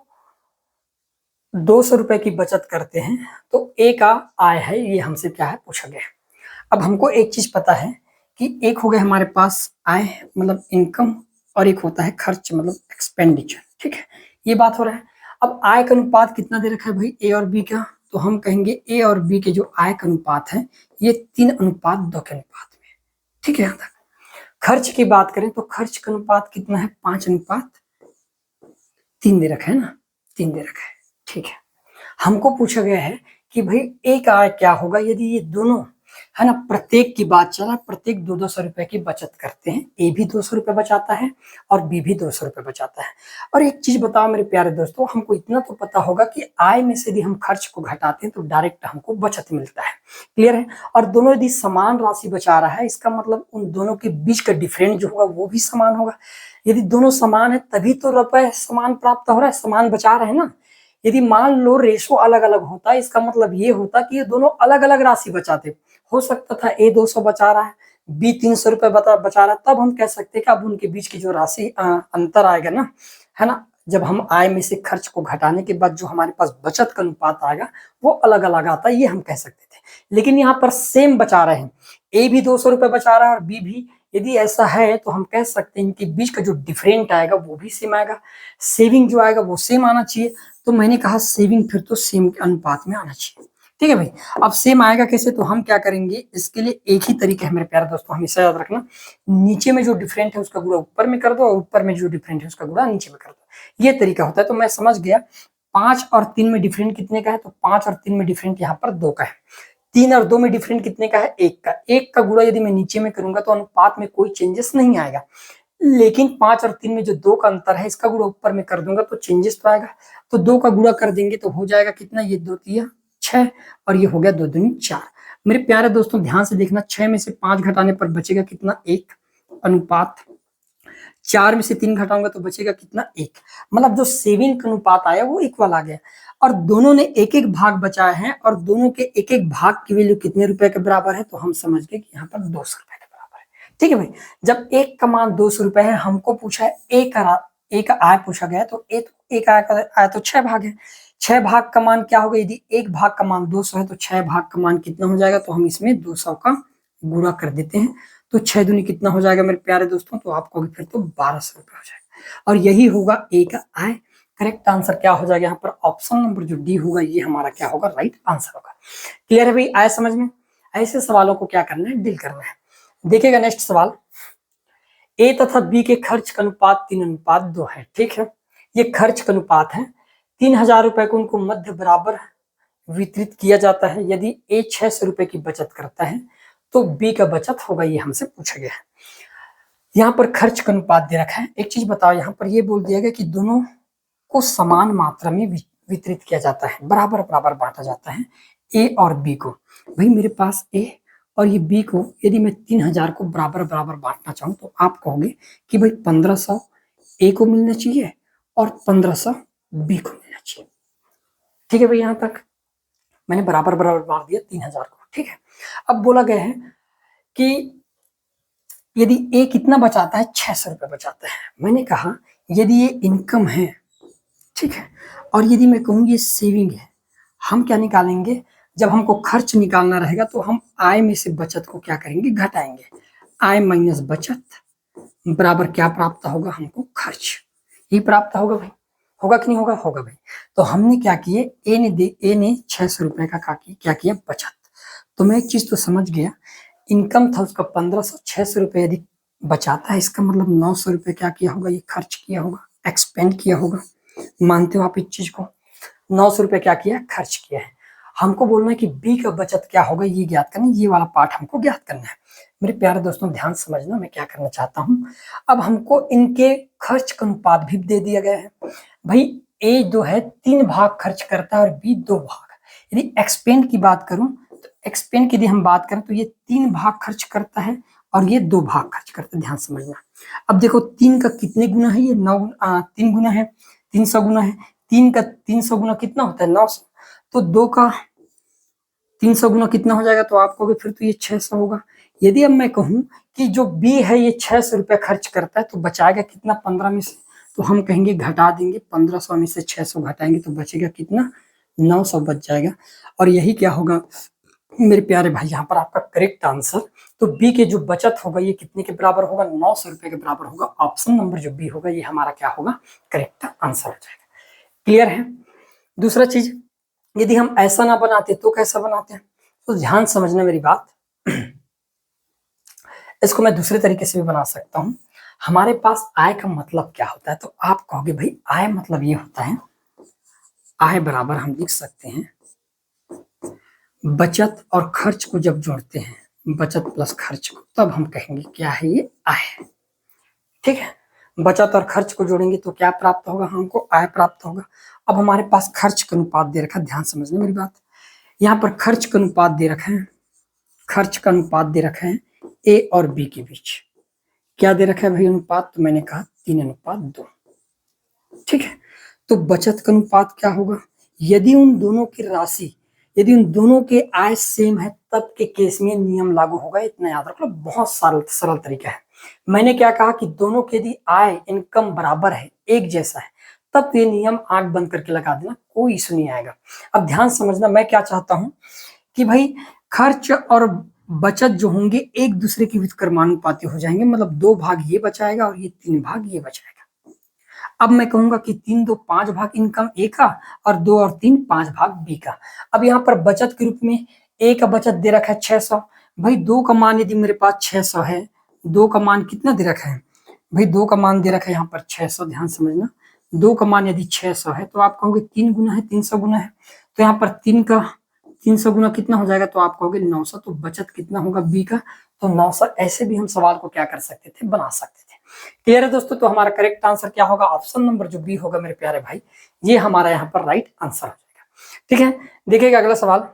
200 रुपए की बचत करते हैं तो ए का आय है, ये हमसे क्या है पूछा गया है। अब हमको एक चीज पता है कि एक हो गया हमारे पास आय मतलब इनकम, और एक होता है खर्च मतलब एक्सपेंडिचर। ठीक है, ये बात हो रहा है। अब आय का अनुपात कितना दे रखा है भाई ए और बी का? तो हम कहेंगे ए और बी के जो आय का अनुपात है ये 3:2 के अनुपात में। ठीक है, यहाँ तक। खर्च की बात करें तो खर्च का अनुपात कितना है? 5:3 दे रखा है ना, 3 दे रखा है। ठीक है, हमको पूछा गया है कि भाई ए का आय क्या होगा यदि ये दोनों है ना, प्रत्येक की बात चला, प्रत्येक 200 रुपए की बचत करते हैं। ए भी 200 रुपए बचाता है और बी भी 200 रुपए बचाता है। और एक चीज बताओ मेरे प्यारे दोस्तों, हमको इतना तो पता होगा कि आय में से यदि हम खर्च को घटाते हैं तो डायरेक्ट हमको बचत मिलता है। क्लियर है? और दोनों यदि समान राशि बचा रहा है, इसका मतलब उन दोनों के बीच का डिफरेंस जो होगा वो भी समान होगा। यदि दोनों समान है तभी तो रुपए समान प्राप्त हो रहा है, समान बचा रहे हैं ना। यदि मान लो रेशो अलग अलग होता, इसका मतलब ये होता कि ये दोनों अलग अलग राशि बचाते। हो सकता था ए 200 बचा रहा है, बी 300 रुपए बचा रहा है, तब हम कह सकते हैं कि अब उनके बीच की जो राशि अंतर आएगा ना, है ना, जब हम आय में से खर्च को घटाने के बाद जो हमारे पास बचत का अनुपात आएगा वो अलग अलग आता है, ये हम कह सकते थे। लेकिन यहाँ पर सेम बचा रहे हैं, ए भी 200 रुपए बचा रहा है और बी भी। यदि ऐसा है तो हम कह सकते हैं इनके बीच का जो डिफरेंट आएगा वो भी सेम आएगा, सेविंग जो आएगा वो सेम आना चाहिए। तो मैंने कहा सेविंग फिर तो सेम के अनुपात में आना चाहिए। ठीक है भाई, अब सेम आएगा कैसे? तो हम क्या करेंगे, इसके लिए एक ही तरीका है मेरे प्यारे दोस्तों, हमेशा याद रखना। नीचे में जो डिफरेंट है उसका गुणा ऊपर में कर दो और ऊपर में जो डिफरेंट है उसका गुणा नीचे में कर दो, ये तरीका होता है। तो मैं समझ गया 5 और 3 में डिफरेंट कितने का है? तो 5 और 3 में डिफरेंट यहाँ पर 2 का है। 3 और 2 में डिफरेंट कितने का है? 1 का। 1 का गुणा यदि मैं नीचे में करूंगा तो अनुपात में कोई चेंजेस नहीं आएगा, लेकिन 5 और 3 में जो 2 का अंतर है इसका गुणा ऊपर में कर दूंगा तो चेंजेस तो आएगा। तो 2 का गुणा कर देंगे तो हो जाएगा कितना? ये 2 3 6 और ये हो गया 2 दूनी 4। मेरे प्यारे दोस्तों ध्यान से देखना, 6 में से 5 घटाने पर बचेगा कितना? 1 अनुपात। 4 में से 3 घटाऊंगा तो बचेगा कितना? 1। मतलब जो सेविंग का अनुपात आया वो इक्वल आ गया। और दोनों ने एक एक भाग बचाए हैं और दोनों के एक एक भाग की वैल्यू कितने रुपए के बराबर है? तो हम समझ गए कि यहाँ पर 200 रुपए के बराबर है। ठीक है भाई, जब एक का मान 200 रुपए है, हमको पूछा है एक आय पूछा गया, तो एक आय तो 6 भाग है। 6 भाग का मान क्या होगा? यदि एक भाग का मान 200 है तो 6 भाग का मान कितना हो जाएगा? तो हम इसमें 200 का गुणा कर देते हैं तो 6 दूनी कितना हो जाएगा मेरे प्यारे दोस्तों? तो आपको फिर तो 1200 रुपए हो जाएगा और यही होगा ए का आय। करेक्ट आंसर क्या हो जाएगा यहाँ पर? ऑप्शन नंबर जो डी होगा ये हमारा क्या होगा? राइट आंसर होगा। क्लियर है भाई? आया समझ में? ऐसे सवालों को क्या करना है? डील करना है। देखिएगा नेक्स्ट सवाल, ए तथा बी के खर्च का अनुपात 3:2 है। ठीक है, ये खर्च का अनुपात है। 3000 रुपए को उनको मध्य बराबर वितरित किया जाता है। यदि ए 600 रुपए की बचत करता है तो बी का बचत होगा, ये हमसे पूछा गया है। यहाँ पर खर्च का अनुपात दे रखा है। एक चीज बताओ, यहाँ पर ये बोल दिया गया कि दोनों को समान मात्रा में वितरित किया जाता है, बराबर बराबर बांटा जाता है ए और बी को। भाई मेरे पास ए और ये बी को यदि मैं 3000 को बराबर बराबर बांटना चाहूँ तो आप कहोगे कि भाई 1500 ए को मिलना चाहिए और 1500 बी को मिलना चाहिए। ठीक है भाई, यहाँ तक मैंने बराबर बराबर बांट दिया 3000 को। ठीक है, अब बोला गया है कि यदि ए कितना बचाता है? 600 रुपए बचाता है। मैंने कहा यदि ये इनकम है, ठीक है, और यदि मैं कहूँ ये सेविंग है, हम क्या निकालेंगे? जब हमको खर्च निकालना रहेगा तो हम आय में से बचत को क्या करेंगे? घटाएंगे। आय माइनस बचत बराबर क्या प्राप्त होगा? हमको खर्च ही प्राप्त होगा भाई। होगा कि नहीं होगा? होगा भाई। तो हमने क्या किए, ए ने 600 रुपए का क्या किया? बचत। तो मैं एक चीज तो समझ गया, इनकम था उसका 1500, 600 रुपए यदि बचाता है इसका मतलब 900 रुपए क्या किया होगा? ये खर्च किया होगा। एक्सपेंड किया होगा, मानते हो आप इस चीज को। 900 रुपए क्या किया, खर्च किया है। हमको बोलना है कि बी का बचत क्या होगा, ये ज्ञात करना, ये वाला पार्ट हमको ज्ञात करना है। मेरे प्यारे दोस्तों ध्यान समझना मैं क्या करना चाहता हूं। अब हमको इनके खर्च का अनुपात भी दे दिया गया है। भाई ए जो है 3 भाग खर्च करता है और बी 2 भाग। यदि एक्सपेंड की बात करूं तो एक्सपेंड की यदि हम बात करें तो ये 3 भाग खर्च करता है और ये 2 भाग खर्च करता है। ध्यान समझना। अब देखो 3 का कितने गुना है, ये 3 गुना है, 300 गुना है। 3 का 300 गुना कितना होता है, 900। तो 2 का 300 गुना कितना हो जाएगा, तो आप कहोगे फिर तो ये 600 होगा। यदि अब मैं कहूं कि जो बी है ये 600 रुपए खर्च करता है तो बचाएगा कितना 15 में से, तो हम कहेंगे घटा देंगे 1500 में से 600 घटाएंगे तो बचेगा कितना, 900 बच जाएगा। और यही क्या होगा मेरे प्यारे भाई, यहाँ पर आपका करेक्ट आंसर। तो बी के जो बचत होगा ये कितने के बराबर होगा, 900 रुपए के बराबर होगा। ऑप्शन नंबर जो बी होगा ये हमारा क्या होगा, करेक्ट आंसर हो जाएगा। क्लियर है। दूसरा चीज, यदि हम ऐसा ना बनाते तो कैसा बनाते हैं, तो ध्यान समझना मेरी बात। इसको मैं दूसरे तरीके से भी बना सकता हूं। हमारे पास आय का मतलब क्या होता है, तो आप कहोगे भाई आय मतलब ये होता है, आय बराबर हम लिख सकते हैं बचत और खर्च को जब जोड़ते हैं, बचत प्लस खर्च को, तब हम कहेंगे क्या है, ये आय। ठीक है, बचत और खर्च को जोड़ेंगे तो क्या प्राप्त होगा, हमको आय प्राप्त होगा। अब हमारे पास खर्च का अनुपात दे रखा है, ध्यान समझना मेरी बात। यहाँ पर खर्च का अनुपात दे रखा है, खर्च का अनुपात दे रखा है ए और बी के बीच। क्या दे रखा है भाई अनुपात, तो मैंने कहा 3:2। ठीक है, तो बचत का अनुपात क्या होगा, यदि उन दोनों की राशि, यदि उन दोनों के आय सेम है तब के केस में नियम लागू होगा। इतना याद रखो, बहुत सरल तरीका है। मैंने क्या कहा कि दोनों के यदि आय इनकम बराबर है, एक जैसा है, तब ये नियम आंख बंद करके लगा देना, कोई इशू नहीं आएगा। अब ध्यान समझना, मैं क्या चाहता हूं कि भाई खर्च और बचत जो होंगे एक दूसरे के व्युत्क्रमानुपाती हो जाएंगे, मतलब 2 भाग ये बचाएगा और ये 3 भाग ये बचाएगा। अब मैं कहूंगा कि 3 2 5 भाग इनकम ए का और 2 और 3 5 भाग बी का। अब यहाँ पर बचत के रूप में ए का बचत दे रखा है 600। भाई 2 का मान यदि मेरे पास 600 है, 2 का मान कितना दे रखा है भाई, 2 का मान दे रखा है यहाँ पर 600। ध्यान समझना, 2 का मान यदि 600 है तो आप कहोगे 3 गुना है, 300 गुना है, तो यहाँ पर 3 का 300 गुना कितना हो जाएगा, तो आप कहोगे 900। तो बचत कितना होगा बी का, तो 900। ऐसे भी हम सवाल को क्या कर सकते थे, बना सकते थे। क्लियर है दोस्तों। तो हमारा करेक्ट आंसर क्या होगा, ऑप्शन नंबर जो बी होगा मेरे प्यारे भाई, ये हमारा यहाँ पर राइट आंसर हो जाएगा। ठीक है, देखिएगा अगला सवाल।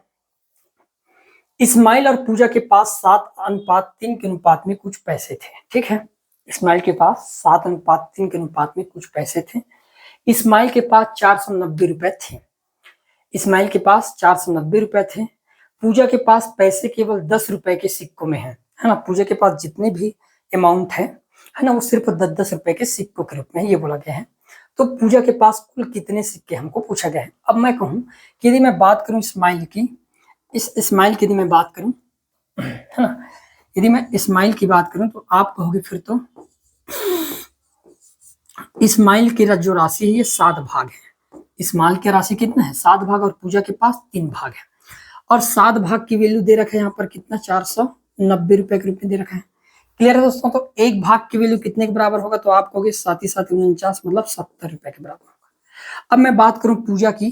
इस्माइल और पूजा के पास 7:3 के अनुपात में कुछ पैसे थे। ठीक है, इस्माइल के पास 7:3 के अनुपात में कुछ पैसे थे। इस्माइल के पास 490 रुपए थे। इस्माइल के पास 490 रुपए थे। पूजा के पास पैसे केवल 10 रुपए के सिक्कों में है ना। पूजा के पास जितने भी अमाउंट है ना, वो सिर्फ 10-10 रुपए के सिक्कों के रूप में ये बोला गया है। तो पूजा के पास कुल कितने सिक्के हमको पूछा गया है। अब मैं कहूं कि यदि मैं बात करूं इस्माइल की, इस इस्माइल की यदि मैं बात करूं है ना, यदि मैं इस्माइल की बात करूं तो आप कहोगे फिर तो इस्माइल की जो राशि है ये 7 भाग है। इस्माइल की राशि कितना है, 7 भाग, और पूजा के पास 3 भाग है। और 7 भाग की वैल्यू दे रखा है यहाँ पर कितना, 490 रुपए के रूप में दे रखा है। क्लियर है दोस्तों। तो 1 भाग की वैल्यू कितने के बराबर होगा, तो आप कहोगे 7 ही 7 49, मतलब 70 रुपए के बराबर होगा। अब मैं बात करूं पूजा की,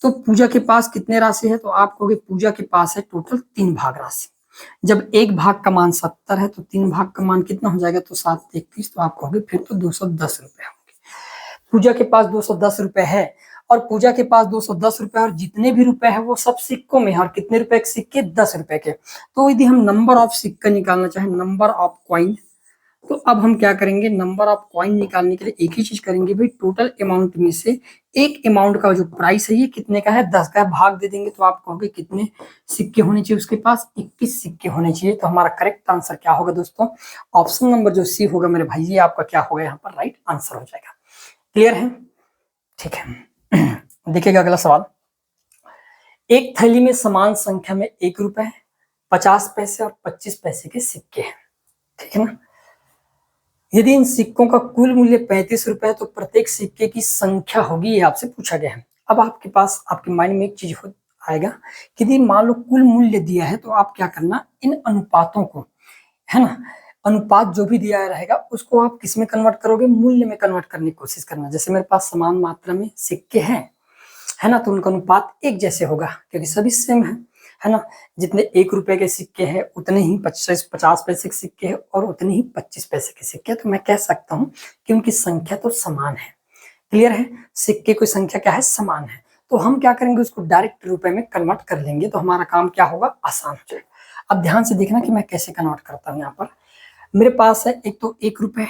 तो पूजा के पास कितने राशि है, तो आप कहोगे पूजा के पास है टोटल 3 भाग राशि। जब 1 भाग का मान 70 है तो 3 भाग का मान कितना हो जाएगा, तो 7 31, तो आप कहोगे फिर तो 210 रुपए होंगे। पूजा के पास 210 रुपए है, और पूजा के पास 210 रुपए, और जितने भी रुपए है वो सब सिक्कों में है। और कितने रुपए के सिक्के, 10 रुपए के। तो यदि हम नंबर ऑफ सिक्का निकालना चाहें, नंबर ऑफ कॉइन, तो अब हम क्या करेंगे, नंबर ऑफ कॉइन निकालने के लिए एक ही चीज करेंगे भाई, टोटल अमाउंट में से एक अमाउंट का जो प्राइस है ये कितने का है, 10 का, भाग दे देंगे। तो आप कहोगे कितने सिक्के होने चाहिए, उसके पास 21 सिक्के होने चाहिए। तो हमारा करेक्ट आंसर क्या होगा दोस्तों, ऑप्शन नंबर जो सी होगा मेरे भाई, ये आपका क्या होगा यहाँ पर राइट आंसर हो जाएगा। क्लियर है। ठीक है, देखिएगा अगला सवाल। एक थैली में समान संख्या में 1 रुपए, 50 पैसे और 25 पैसे के सिक्के हैं। ठीक है ना। यदि इन सिक्कों का कुल मूल्य 35 रुपए है तो प्रत्येक सिक्के की संख्या होगी, ये आपसे पूछा गया है। अब आपके पास, आपके माइंड में एक चीज आएगा कि यदि मान लो कुल मूल्य दिया है तो आप क्या करना, इन अनुपातों को, है ना, अनुपात जो भी दिया रहेगा उसको आप किस में कन्वर्ट करोगे, मूल्य में कन्वर्ट करने की कोशिश करना। जैसे मेरे पास समान मात्रा में सिक्के हैं, है ना, तो उनका अनुपात एक जैसे होगा क्योंकि सभी सेम है ना। जितने 1 रुपए के सिक्के हैं उतने ही 50 पैसे के सिक्के हैं और उतने ही 25 पैसे के सिक्के हैं, तो मैं कह सकता हूँ कि उनकी संख्या तो समान है। क्लियर है, सिक्के की संख्या क्या है, समान है। तो हम क्या करेंगे, उसको डायरेक्ट रुपए में कन्वर्ट कर लेंगे तो हमारा काम क्या होगा, आसान हो जाएगा। अब ध्यान से देखना कि मैं कैसे कन्वर्ट करता हूँ। यहाँ पर मेरे पास है एक तो 1 रुपए,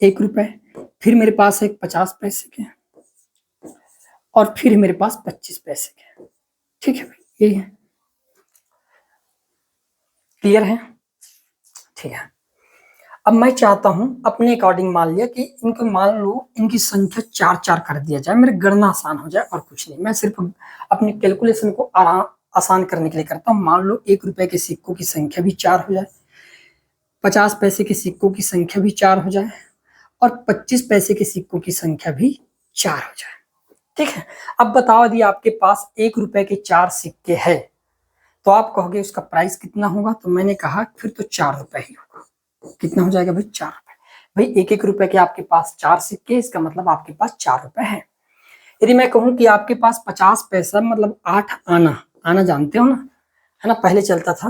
1 रुपए, फिर मेरे पास है 50 पैसे के, और फिर मेरे पास 25 पैसे के। ठीक है भाई, यही है। क्लियर है, ठीक है। अब मैं चाहता हूं अपने अकॉर्डिंग, मान लिया कि इनको, मान लो इनकी संख्या 4-4 कर दिया जाए, मेरी गणना आसान हो जाए और कुछ नहीं। मैं सिर्फ अपनी कैलकुलेशन को आसान करने के लिए करता हूं। मान लो 1 रुपए के सिक्कों की संख्या भी 4 हो जाए, 50 पैसे के सिक्कों की संख्या भी 4 हो जाए, और 25 पैसे के सिक्कों की संख्या भी 4 हो जाए। ठीक है। अब बताओ, यदि आपके पास 1 रुपए के 4 सिक्के हैं तो आप कहोगे उसका प्राइस कितना होगा, तो मैंने कहा फिर तो 4 रुपए ही होगा। कितना हो जाएगा भाई, 4 रुपए। भाई 1-1 रुपए के आपके पास 4 सिक्के, इसका मतलब आपके पास 4 रुपए है। यदि मैं कहूं कि आपके पास 50 पैसा मतलब 8 आना, आना जानते हो ना, है ना, पहले चलता था।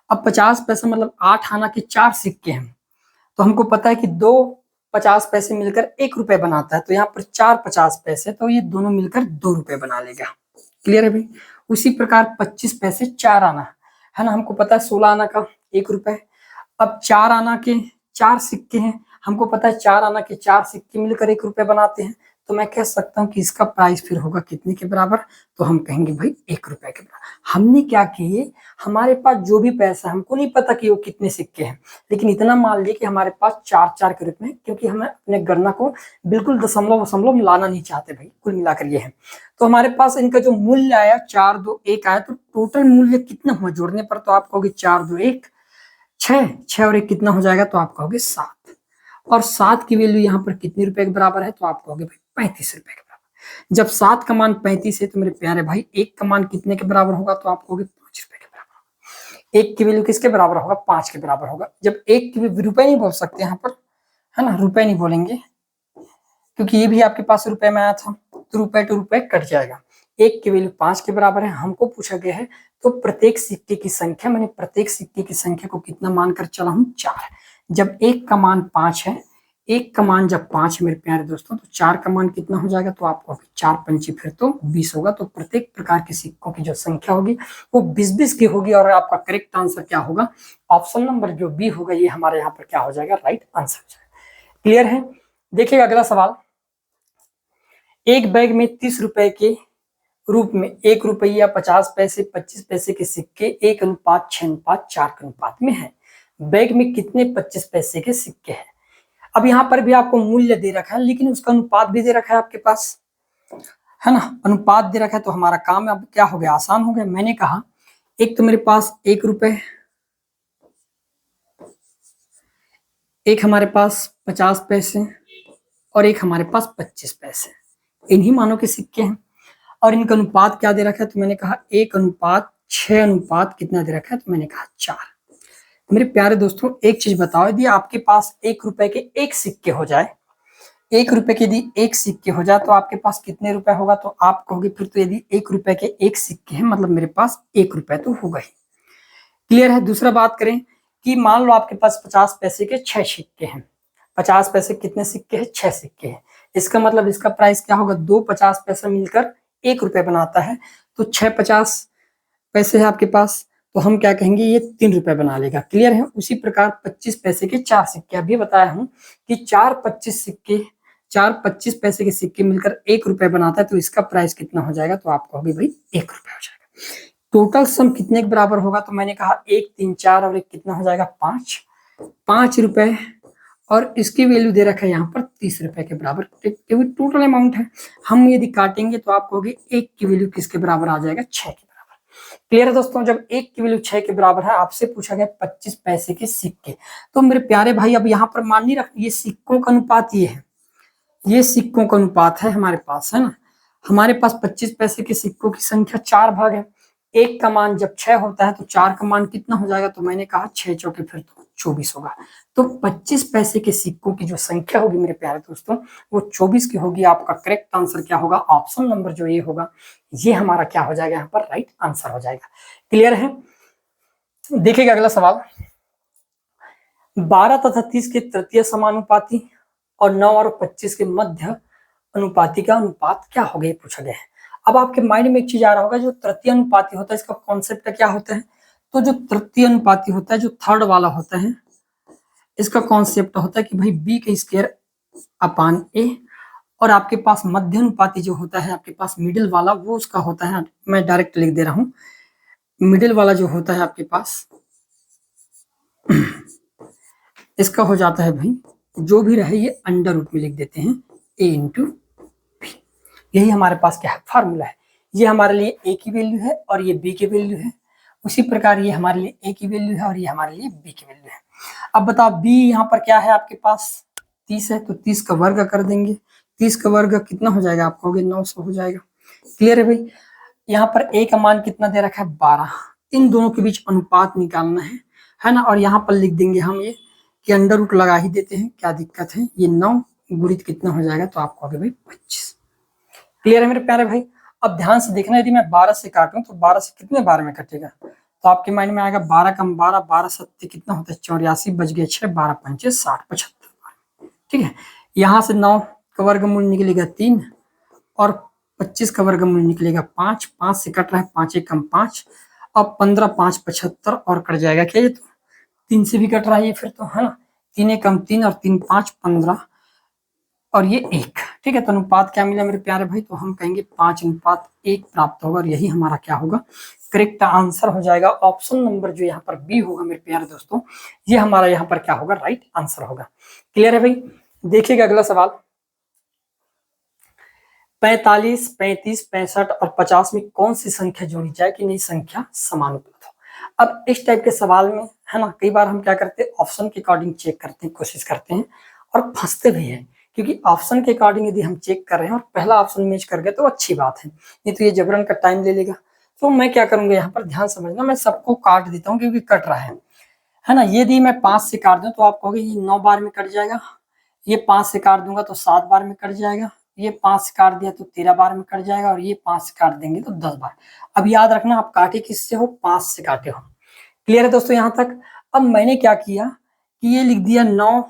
अब 50 पैसा मतलब 8 आना के 4 सिक्के हैं, तो हमको पता है कि 2 50 पैसे मिलकर 1 रुपए बनाता है, तो यहाँ पर 4 50 पैसे, तो ये दोनों मिलकर 2 रुपए बना लेगा। क्लियर है भाई। उसी प्रकार 25 पैसे 4 आना, है ना, हमको पता है 16 आना का 1 रुपए। अब 4 आना के 4 सिक्के हैं, हमको पता है 4 आना के 4 सिक्के मिलकर 1 रुपए बनाते हैं, तो मैं कह सकता हूँ कि इसका प्राइस फिर होगा कितने के बराबर, तो हम कहेंगे भाई 1 रुपए के बराबर। हमने क्या किए, हमारे पास जो भी पैसा, हमको नहीं पता कि वो कितने सिक्के हैं, लेकिन इतना मान लिया कि हमारे पास 4-4 के रूप में, क्योंकि हमें अपने गणना को बिल्कुल दशमलव वशमलव लाना नहीं चाहते भाई, कुल मिलाकर ये है। तो हमारे पास इनका जो मूल्य आया 4 2 1 आया, तो टोटल मूल्य कितना हुआ जोड़ने पर, तो आप कहोगे 4 2 1 6, 6 और 1 कितना हो जाएगा, तो आप कहोगे 7। और 7 की वैल्यू यहाँ पर कितने रुपए के बराबर है, तो आप कहोगे भाई 35 रुपए के बराबर। जब 7 का मान 35 है तो मेरे प्यारे भाई 1 का मान कितने के बराबर होगा, तो आप कहोगे 5 रुपए के बराबर। 1 की वैल्यू किसके बराबर होगा, 5 के बराबर होगा। जब 1 की रुपए नहीं बोल सकते यहाँ पर, है ना, रुपए नहीं बोलेंगे क्योंकि ये भी आपके पास रुपए में आया था, तो रुपए टू रुपए कट जाएगा। 1 की वैल्यू 5 के बराबर है, हमको पूछा गया है तो प्रत्येक सिक्के की संख्या, मैंने प्रत्येक सिक्के की संख्या को कितना मानकर चला हूं, 4। जब 1 का मान 5 है, 1 का मान जब 5 है मेरे प्यारे दोस्तों, तो 4 का मान कितना हो जाएगा, तो आपको 4 पंची फिर तो 20 होगा। तो प्रत्येक प्रकार के सिक्कों की जो संख्या होगी वो 20-20 की होगी, और आपका करेक्ट आंसर क्या होगा, ऑप्शन नंबर जो बी होगा, ये हमारे यहाँ पर क्या हो जाएगा, राइट आंसर हो जाएगा। क्लियर है। देखिएगा अगला सवाल, एक बैग में 30 रुपए के रूप में 1 रुपया 50 पैसे 25 पैसे के सिक्के 1:6:4 के अनुपात में है। बैग में कितने 25 पैसे के सिक्के हैं। अब यहाँ पर भी आपको मूल्य दे रखा है, लेकिन उसका अनुपात भी दे रखा है आपके पास, है ना, अनुपात दे रखा है, तो हमारा काम अब क्या हो गया, आसान हो गया। मैंने कहा एक तो मेरे पास 1 रुपए, एक हमारे पास 50 पैसे, और एक हमारे पास 25 पैसे, इन्हीं मानों के सिक्के हैं। और इनका अनुपात क्या दे रखा है, तो मैंने कहा 1:6 अनुपात कितना दे रखा है, तो मैंने कहा 4। मेरे प्यारे दोस्तों एक चीज बताओ, यदि आपके पास 1 रुपए के 1 सिक्के हो जाए, 1 रुपए के यदि 1 सिक्के हो जाए तो आपके पास कितने रुपए होगा, तो आप कहोगे फिर तो यदि 1 रुपए के 1 सिक्के हैं मतलब मेरे पास 1 रुपए तो होगा ही। क्लियर है। दूसरा बात करें कि मान लो आपके पास 50 पैसे के 6 सिक्के हैं, 50 पैसे कितने सिक्के हैं, 6 सिक्के हैं, इसका मतलब इसका प्राइस क्या होगा, 2 50 पैसा मिलकर 1 रुपए बनाता है, तो 6 50 पैसे है आपके पास, तो हम क्या कहेंगे, ये 3 रुपए बना लेगा। क्लियर है। उसी प्रकार 25 पैसे के 4 सिक्के, अभी बताया हूं कि 4 25 पैसे के सिक्के मिलकर 1 रुपए बनाता है, तो इसका प्राइस कितना हो जाएगा, तो आप कहोगे भाई 1 रुपए हो जाएगा। टोटल सम कितने के बराबर होगा, तो मैंने कहा 1 3 4 और 1 कितना हो जाएगा, 5 रुपए, और इसकी वैल्यू दे रखा है यहाँ पर 30 रुपए के बराबर, क्योंकि टोटल अमाउंट है। हम यदि काटेंगे तो आप कहोगे 1 की वैल्यू किसके बराबर आ जाएगा, 6 के बराबर। क्लियर है दोस्तों। जब 1 की वैल्यू 6 के बराबर है, आपसे पूछा गया 25 पैसे के सिक्के, तो मेरे प्यारे भाई अब यहाँ पर मान नहीं रख, ये सिक्कों का अनुपात ये है, ये सिक्कों का अनुपात है हमारे पास, है ना। हमारे पास 25 पैसे के सिक्कों की संख्या 4 भाग है, 1 का मान जब 6 होता है तो 4 का मान कितना हो जाएगा, तो मैंने कहा 6 चौके फिर तो 24 होगा। तो 25 पैसे के सिक्कों की जो संख्या होगी मेरे प्यारे दोस्तों वो 24 की होगी। आपका करेक्ट आंसर क्या होगा, ऑप्शन नंबर जो ये होगा ये हमारा क्या हो जाएगा, यहाँ पर राइट आंसर हो जाएगा। क्लियर है। देखिएगा अगला सवाल, 12 तथा 30 के तृतीय समानुपाती और 9 और 25 के मध्य अनुपाती का अनुपात क्या होगा, ये पूछा गया है। अब आपके माइंड में एक चीज आ रहा होगा, जो तृतीय अनुपाती होता है इसका कॉन्सेप्ट क्या होता है। तो जो तृतीय अनुपाती होता है, जो थर्ड वाला होता है, इसका कॉन्सेप्ट होता है कि भाई बी के स्क्वायर अपान ए, और आपके पास मध्य अनुपाती जो होता है, आपके पास मिडिल वाला, वो उसका होता है, मैं डायरेक्ट लिख दे रहा हूं, मिडिल वाला जो होता है आपके पास इसका हो जाता है भाई, जो भी रहे ये अंडर रूट में लिख देते हैं a इंटू बी। यही हमारे पास क्या है, फार्मूला है। ये हमारे लिए a की वैल्यू है और ये b की वैल्यू है। उसी प्रकार ये हमारे लिए a की वैल्यू है और ये हमारे लिए b की वैल्यू है। अब बताओ b यहाँ पर क्या है, आपके पास 30 है, तो 30 का वर्ग कर देंगे। 30 का वर्ग कितना हो जाएगा, आप कहोगे 900 हो जाएगा। क्लियर है भाई। यहाँ पर a का मान कितना दे रखा है, 12। इन दोनों के बीच अनुपात निकालना है ना। और यहाँ पर लिख देंगे हम ये कि अंडर रूट लगा ही देते हैं, क्या दिक्कत है। ये 9 गुणित कितना हो जाएगा, तो आपको आगे भाई 25। क्लियर है मेरे प्यारे भाई। अब ध्यान से देखना, यदि मैं 12 से काटूं तो 12 से कितने बार में कटेगा, तो आपके माइंड में आएगा 12 कम 12, 12 सत्ते कितना होता है 84, बच गया 6, 12 पंचे 60, 75 बार। ठीक है। यहाँ से 9 का वर्गमूल निकलेगा 3 और 25 का वर्गमूल निकलेगा 5, 5 से कट रहा है 5 एक कम 5, अब 15 5 75 और कट जाएगा क्या, ये तो 3 से भी कट रहा है ये फिर तो, है ना। 3 एक कम 3 और 3 5 15 और ये 1। ठीक है। तो अनुपात क्या मिला मेरे प्यारे भाई, तो हम कहेंगे 5:1 प्राप्त होगा और यही हमारा क्या होगा, करेक्ट आंसर हो जाएगा। ऑप्शन नंबर जो यहाँ पर बी होगा मेरे प्यारे दोस्तों, ये हमारा यहाँ पर क्या होगा, राइट आंसर होगा। क्लियर है भाई। देखिएगा अगला सवाल, 45, 35, 65 और 50 में कौन सी संख्या जोड़ी जाए कि नई संख्या समानुपात हो। अब इस टाइप के सवाल में, है ना, कई बार हम क्या करते हैं, ऑप्शन के अकॉर्डिंग चेक करते हैं, कोशिश करते हैं और फंसते भी हैं। क्योंकि ऑप्शन के अकॉर्डिंग यदि हम चेक कर रहे हैं और पहला ऑप्शन मैच कर गए तो अच्छी बात है, नहीं तो ये जबरन का टाइम ले लेगा। तो मैं क्या करूंगा, यहाँ पर ध्यान समझना, मैं सबको काट देता हूँ क्योंकि कट रहा है ना। यदि मैं 5 से काट दूं तो आप कहोगे ये 9 बार में कट जाएगा। ये 5 से काट दूंगा तो 7 बार में कट जाएगा। ये 5 से काट दिया तो 13 बार में कट जाएगा और ये 5 से काट देंगे तो 10 बार। अब याद रखना, आप काटे किससे हो, 5 से काटे हो। क्लियर है दोस्तों यहाँ तक। अब मैंने क्या किया कि ये लिख दिया 9,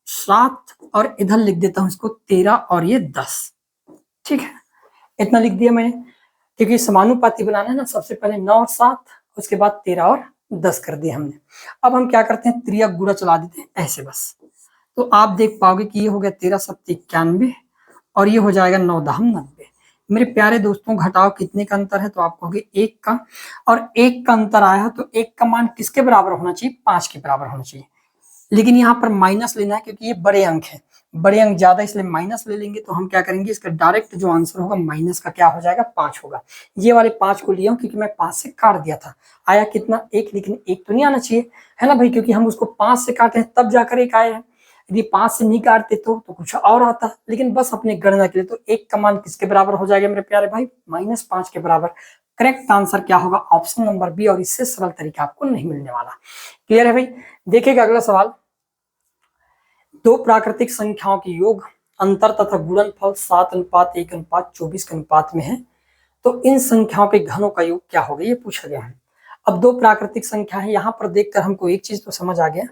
7 और इधर लिख देता हूँ इसको 13 और ये 10। ठीक है, इतना लिख दिया मैंने, क्योंकि समानुपाती बनाना है ना। सबसे पहले 9 और 7, उसके बाद 13 और 10 कर दिया हमने। अब हम क्या करते हैं, त्रिया गुणा चला देते हैं ऐसे बस। तो आप देख पाओगे कि ये हो गया 13 7 91 और ये हो जाएगा 9 10 90। मेरे प्यारे दोस्तों, घटाओ कितने का अंतर है, तो आप कहोगे 1 का, और 1 का अंतर आया तो 1 का मान किसके बराबर होना चाहिए, 5 के बराबर होना चाहिए। लेकिन यहाँ पर माइनस लेना है क्योंकि ये बड़े अंक है, बड़े अंक ज्यादा, इसलिए माइनस ले लेंगे। तो हम क्या करेंगे, इसका डायरेक्ट जो आंसर होगा माइनस का क्या हो जाएगा, 5 होगा। ये वाले 5 को लिया हूं क्योंकि मैं 5 से काट दिया था, आया कितना 1, लेकिन 1 तो नहीं आना चाहिए, है ना भाई, क्योंकि हम उसको 5 से काटे हैं तब जाकर 1 आया है। यदि 5 से नहीं काटते तो कुछ और आता। लेकिन बस अपने गणना के लिए, तो 1 का मान किसके बराबर हो जाएगा मेरे प्यारे भाई, -5 के बराबर। करेक्ट आंसर क्या होगा, ऑप्शन नंबर बी, और इससे सरल तरीका आपको नहीं मिलने वाला। क्लियर है भाई। देखिएगा अगला सवाल, दो प्राकृतिक संख्याओं की योग, अंतर तथा गुणनफल 7:1:24 के अनुपात में है, तो इन संख्याओं के घनों का योग क्या होगा, ये पूछा गया है। अब दो प्राकृतिक संख्या है, यहाँ पर देखकर हमको एक चीज तो समझ आ गया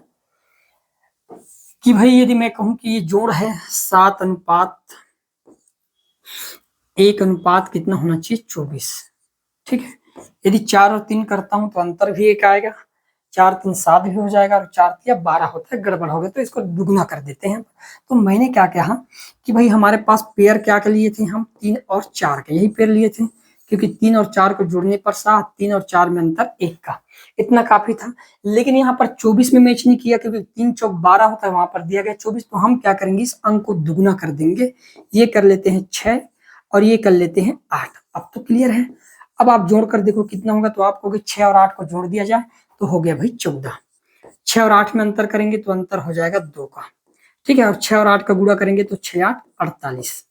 कि भाई यदि मैं कहूं कि ये जोड़ है 7:1 कितना होना चाहिए, 24। ठीक है। यदि 4 और 3 करता हूं तो अंतर भी 1 आएगा, 4 3 7 भी हो जाएगा और 4 3 12 होता है, गड़बड़ हो गया तो इसको दुगना कर देते हैं। तो मैंने क्या कहा कि भाई हमारे पास पेयर क्या के लिए थे, हम 3 और 4 के, यही पेयर लिए थे, क्योंकि 3 और 4 को जोड़ने पर 7, 3 और 4 में अंतर 1 का, इतना काफी था। लेकिन यहाँ पर 24 में मैच नहीं किया क्योंकि 3 चौक 12 होता है, वहां पर दिया गया 24। तो हम क्या करेंगे, इस अंक को दुगना कर देंगे, ये कर लेते हैं 6 और ये कर लेते हैं 8। अब तो क्लियर है। अब आप जोड़कर देखो कितना होगा, तो आप कहोगे 6 और 8 को जोड़ दिया जाए तो हो गया भाई 14। 6 और 8 में अंतर करेंगे तो अंतर हो जाएगा 2 का। ठीक है। और 6 और 8 का गुणा करेंगे तो 6 8 48।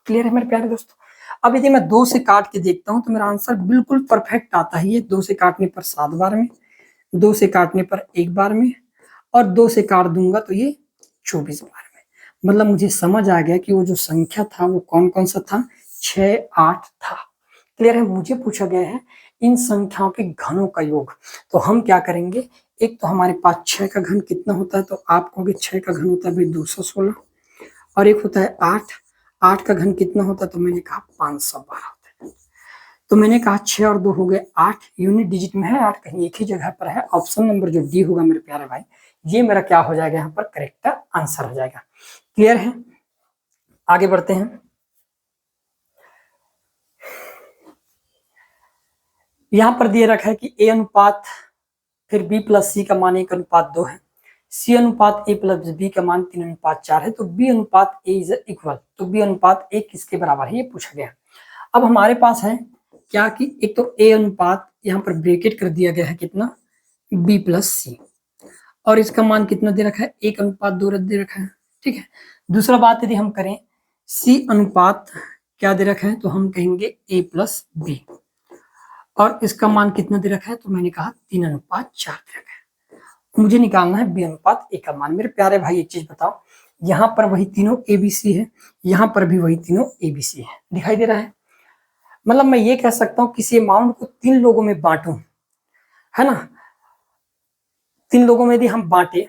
क्लियर है मेरे प्यारे दोस्तों। अब यदि मैं 2 से काट के देखता हूं तो मेरा आंसर बिल्कुल परफेक्ट आता है। ये 2 से काटने पर 7 बार में, 2 से काटने पर 1 बार में, और 2 से काट दूंगा तो ये 24 बार में। मतलब मुझे समझ आ गया कि वो जो संख्या था वो कौन कौन सा था, 6, 8 था। क्लियर है। मुझे पूछा गया है इन संख्याओं के घनों का योग। तो हम क्या करेंगे, एक तो हमारे पास 6 का घन कितना होता है, तो आप कहोगे 6 का घन होता है भाई 216, और एक होता है 8, 8 का घन कितना होता है, तो मैंने कहा 512 होता है। तो मैंने कहा 6 और 2 हो गए 8, यूनिट डिजिट में है 8, कहीं एक ही जगह पर है। ऑप्शन नंबर जो डी होगा मेरे प्यारे भाई, ये मेरा क्या हो जाएगा, यहाँ पर करेक्ट आंसर हो जाएगा। क्लियर है। आगे बढ़ते हैं। यहां पर दिए रखा है कि ए अनुपात फिर बी प्लस सी का मान 1 अनुपात 2 है, सी अनुपात ए प्लस बी का मान 3 अनुपात 4 है, तो बी अनुपात ए इज इक्वल, तो बी अनुपात ए किसके बराबर है, ये पूछा गया। अब हमारे पास है क्या कि एक तो ए अनुपात यहाँ पर ब्रैकेट कर दिया गया है कितना, बी प्लस सी, और इसका मान कितना दे रखा है, 1 अनुपात 2 दे रखा है। ठीक है। दूसरा बात यदि हम करें, सी अनुपात क्या दे रखा है, तो हम कहेंगे ए प्लस बी, और इसका मान कितना दे रखा है, तो मैंने कहा 3 अनुपात 4 दे रखा है। मुझे निकालना है बी अनुपात ए का मान। मेरे प्यारे भाई एक चीज बताओ, यहाँ पर वही तीनों एबीसी है, यहाँ पर भी वही तीनों एबीसी है, दिखाई दे रहा है। मतलब मैं ये कह सकता हूँ किसी अमाउंट को 3 लोगों में बांटूं, है ना, 3 लोगों में यदि हम बांटे,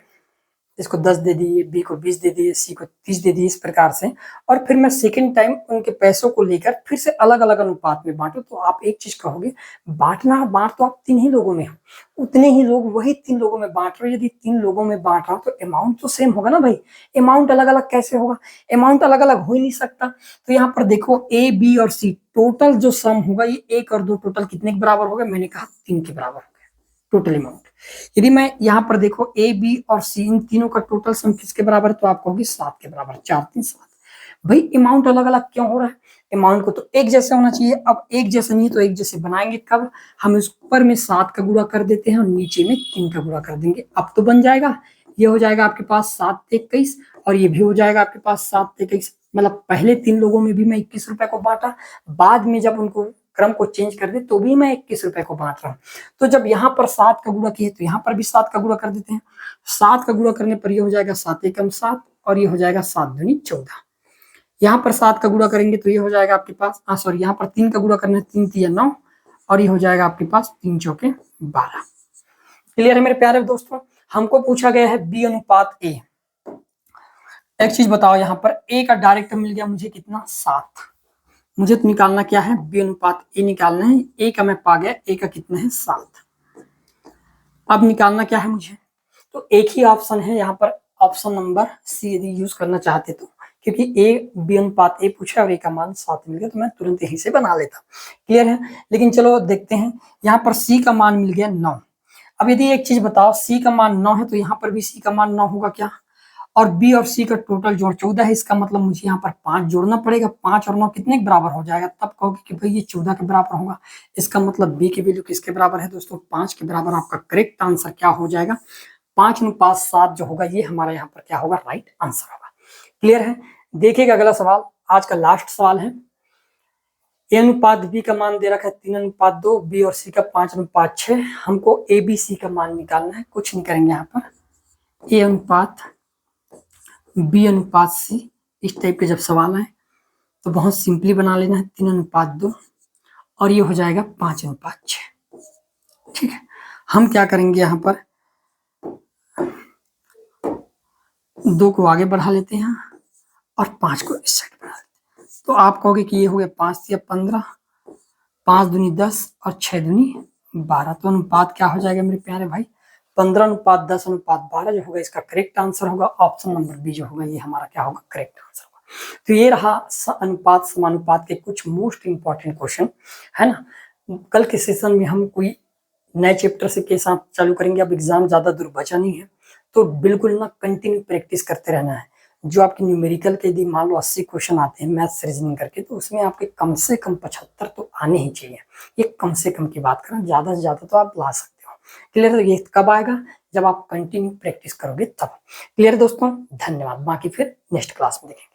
इसको 10 दे दिए, बी को 20 दे दिए, सी को 30 दे दिए, इस प्रकार से, और फिर मैं सेकंड टाइम उनके पैसों को लेकर फिर से अलग अलग अनुपात में बांटू, तो आप एक चीज कहोगे, बांट तो आप 3 ही लोगों में हो, उतने ही लोग वही 3 लोगों में बांट रहे हो। यदि 3 लोगों में बांट रहा हो तो अमाउंट तो सेम होगा ना भाई, अमाउंट अलग अलग कैसे होगा, अमाउंट अलग अलग हो ही नहीं सकता। तो यहाँ पर देखो ए बी और सी टोटल जो सम होगा, ये 1 और 2 टोटल कितने के बराबर होगा, मैंने कहा 3 के बराबर टोटल अमाउंट। यदि मैं यहाँ पर देखो ए बी और सी इन तीनों का टोटल सम किसके बराबर है, तो आप कहोगे 7 के बराबर, 4 3 7। भाई अमाउंट अलग अलग क्यों हो रहा है, अमाउंट को तो एक जैसे होना चाहिए। अब एक जैसे नहीं तो एक जैसे बनाएंगे कब, हम इस ऊपर में 7 का गुणा कर देते हैं और नीचे में 3 का गुणा कर देंगे, अब तो बन जाएगा। ये हो जाएगा आपके पास 7 21, और ये भी हो जाएगा आपके पास 7 21। मतलब पहले 3 लोगों में भी मैं 21 रुपए को बांटा, बाद में जब उनको क्रम को चेंज कर दे तो भी मैं 21 रुपए को बांट रहा हूँ। तो जब यहाँ पर 7 का गुणा किए तो यहाँ पर भी 7 का गुणा कर देते हैं। 7 का गुणा करने पर ये हो जाएगा 7 एकम 7, और ये हो जाएगा 7 दूनी 14। यहाँ पर 7 का गुणा करेंगे तो ये हो जाएगा आपके पास, सॉरी यहाँ पर 3 का गुणा करना है, 3 3 9, और ये हो जाएगा आपके पास 3 चौके 12। क्लियर है मेरे प्यारे दोस्तों। हमको पूछा गया है बी अनुपात ए। एक चीज बताओ, यहाँ पर ए का डायरेक्ट मिल गया मुझे कितना, 7। मुझे तो निकालना क्या है, बी अनुपात ए निकालना है। ए का मैं पा गया, ए का कितना है 7। अब निकालना क्या है मुझे, तो एक ही ऑप्शन है यहाँ पर, ऑप्शन नंबर सी यदि यूज करना चाहते तो, क्योंकि ए बी अनुपात ए पूछा और ए का मान 7 मिल गया, तो मैं तुरंत यहीं से बना लेता। क्लियर है। लेकिन चलो देखते हैं, यहाँ पर सी का मान मिल गया 9। अब यदि एक चीज बताओ, सी का मान 9 है तो यहाँ पर भी सी का मान 9 होगा क्या, और बी और सी का टोटल जोड़ 14 है, इसका मतलब मुझे यहाँ पर 5 जोड़ना पड़ेगा। 5 और 9 कितने के बराबर हो जाएगा, तब कहोगे कि भाई ये 14 के बराबर होगा। इसका मतलब बी की वैल्यू किसके बराबर है दोस्तों, 5 के बराबर। आपका करेक्ट आंसर क्या हो जाएगा, 5 अनुपात 7 जो होगा, ये हमारा यहाँ पर क्या होगा, राइट आंसर होगा। क्लियर है। देखिएगा अगला सवाल, आज का लास्ट सवाल है। ए अनुपात बी का मान दे रखा है 3 अनुपात 2, बी और सी का 5 अनुपात 6। हमको ए बी सी का मान निकालना है, कुछ नहीं करेंगे यहाँ पर। ए अनुपात बी अनुपात सी, इस टाइप के जब सवाल आए तो बहुत सिंपली बना लेना है, 3 अनुपात 2, और ये हो जाएगा 5 अनुपात 6। ठीक है। हम क्या करेंगे, यहाँ पर 2 को आगे बढ़ा लेते हैं और 5 को इस साइड बढ़ा लेते हैं। तो आप कहोगे कि ये हो गया 5 या 15, 5 दूनी 10 और 6 दूनी 12। तो अनुपात क्या हो जाएगा मेरे प्यारे भाई, 15 अनुपात 10 अनुपात 12 जो होगा, इसका करेक्ट आंसर होगा ऑप्शन नंबर बी जो होगा, ये हमारा क्या होगा, करेक्ट आंसर होगा। तो ये रहा अनुपात समानुपात के कुछ मोस्ट इंपॉर्टेंट क्वेश्चन, है ना। कल के सेशन में हम कोई नए चैप्टर से के साथ चालू करेंगे। अब एग्जाम ज्यादा दूर बचा नहीं है, तो बिल्कुल ना कंटिन्यू प्रैक्टिस करते रहना है। जो आपके न्यूमेरिकल के यदि मान लो 80 क्वेश्चन आते हैं मैथ्स रीजनिंग करके, तो उसमें आपके कम से कम 75 तो आने ही चाहिए। ये कम से कम की बात करें, ज्यादा से ज्यादा तो आप ला सकते हो। क्लियर है। ये कब आएगा, जब आप कंटिन्यू प्रैक्टिस करोगे तब। क्लियर दोस्तों, धन्यवाद। बाकी फिर नेक्स्ट क्लास में देखेंगे।